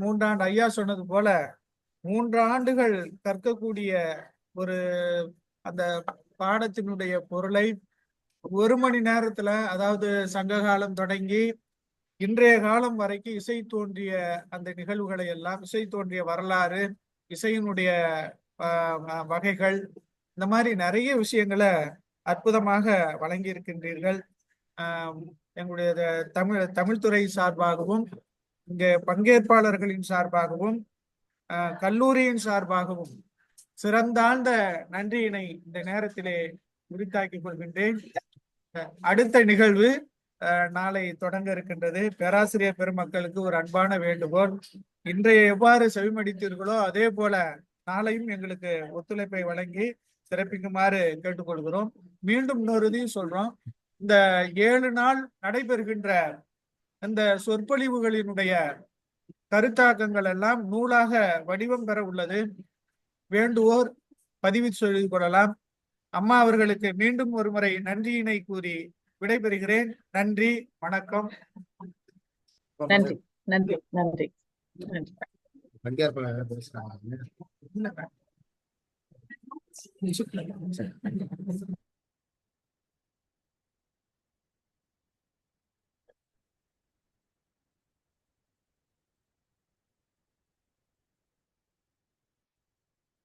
3 ஆண்டு ஐயா சொன்னது போல 3 ஆண்டுகள் கற்கக்கூடிய ஒரு அந்த பாடத்தினுடைய பொருளை 1 மணி நேரத்துல, அதாவது சங்க காலம் தொடங்கி இன்றைய காலம் வரைக்கும் இசை தோன்றிய அந்த நிகழ்வுகளை எல்லாம், இசை தோன்றிய வரலாறு, இசையினுடைய வகைகள், இந்த மாதிரி நிறைய விஷயங்களை அற்புதமாக வழங்கி இருக்கின்றீர்கள். எங்களுடைய தமிழ்துறை சார்பாகவும், இங்க பங்கேற்பாளர்களின் சார்பாகவும், கல்லூரியின் சார்பாகவும் சிறந்தாழ்ந்த நன்றியினை இந்த நேரத்திலே உரித்தாக்கிக் கொள்கின்றேன். அடுத்த நிகழ்வு நாளை தொடங்க இருக்கின்றது. பேராசிரியர் பெருமக்களுக்கு ஒரு அன்பான வேண்டுகோள், இன்றைய எவ்வாறு செவிமடித்தீர்களோ அதே போல நாளையும் எங்களுக்கு ஒத்துழைப்பை வழங்கி சிறப்பிக்குமாறு கேட்டுக்கொள்கிறோம். மீண்டும் இன்னொருதையும் சொல்றோம், இந்த 7 நாள் நடைபெறுகின்ற இந்த சொற்பொழிவுகளினுடைய கருத்தாக்கங்கள் எல்லாம் நூலாக வடிவம் பெற உள்ளது. வேண்டுவோர் பதிவு செய்து கொள்ளலாம். அம்மா அவர்களுக்கு மீண்டும் ஒரு முறை நன்றியினை கூறி விடைபெறுகிறேன். நன்றி, வணக்கம். நன்றி நன்றி நன்றி நன்றி. பங்கேற்பாளர் பேசுறாங்க.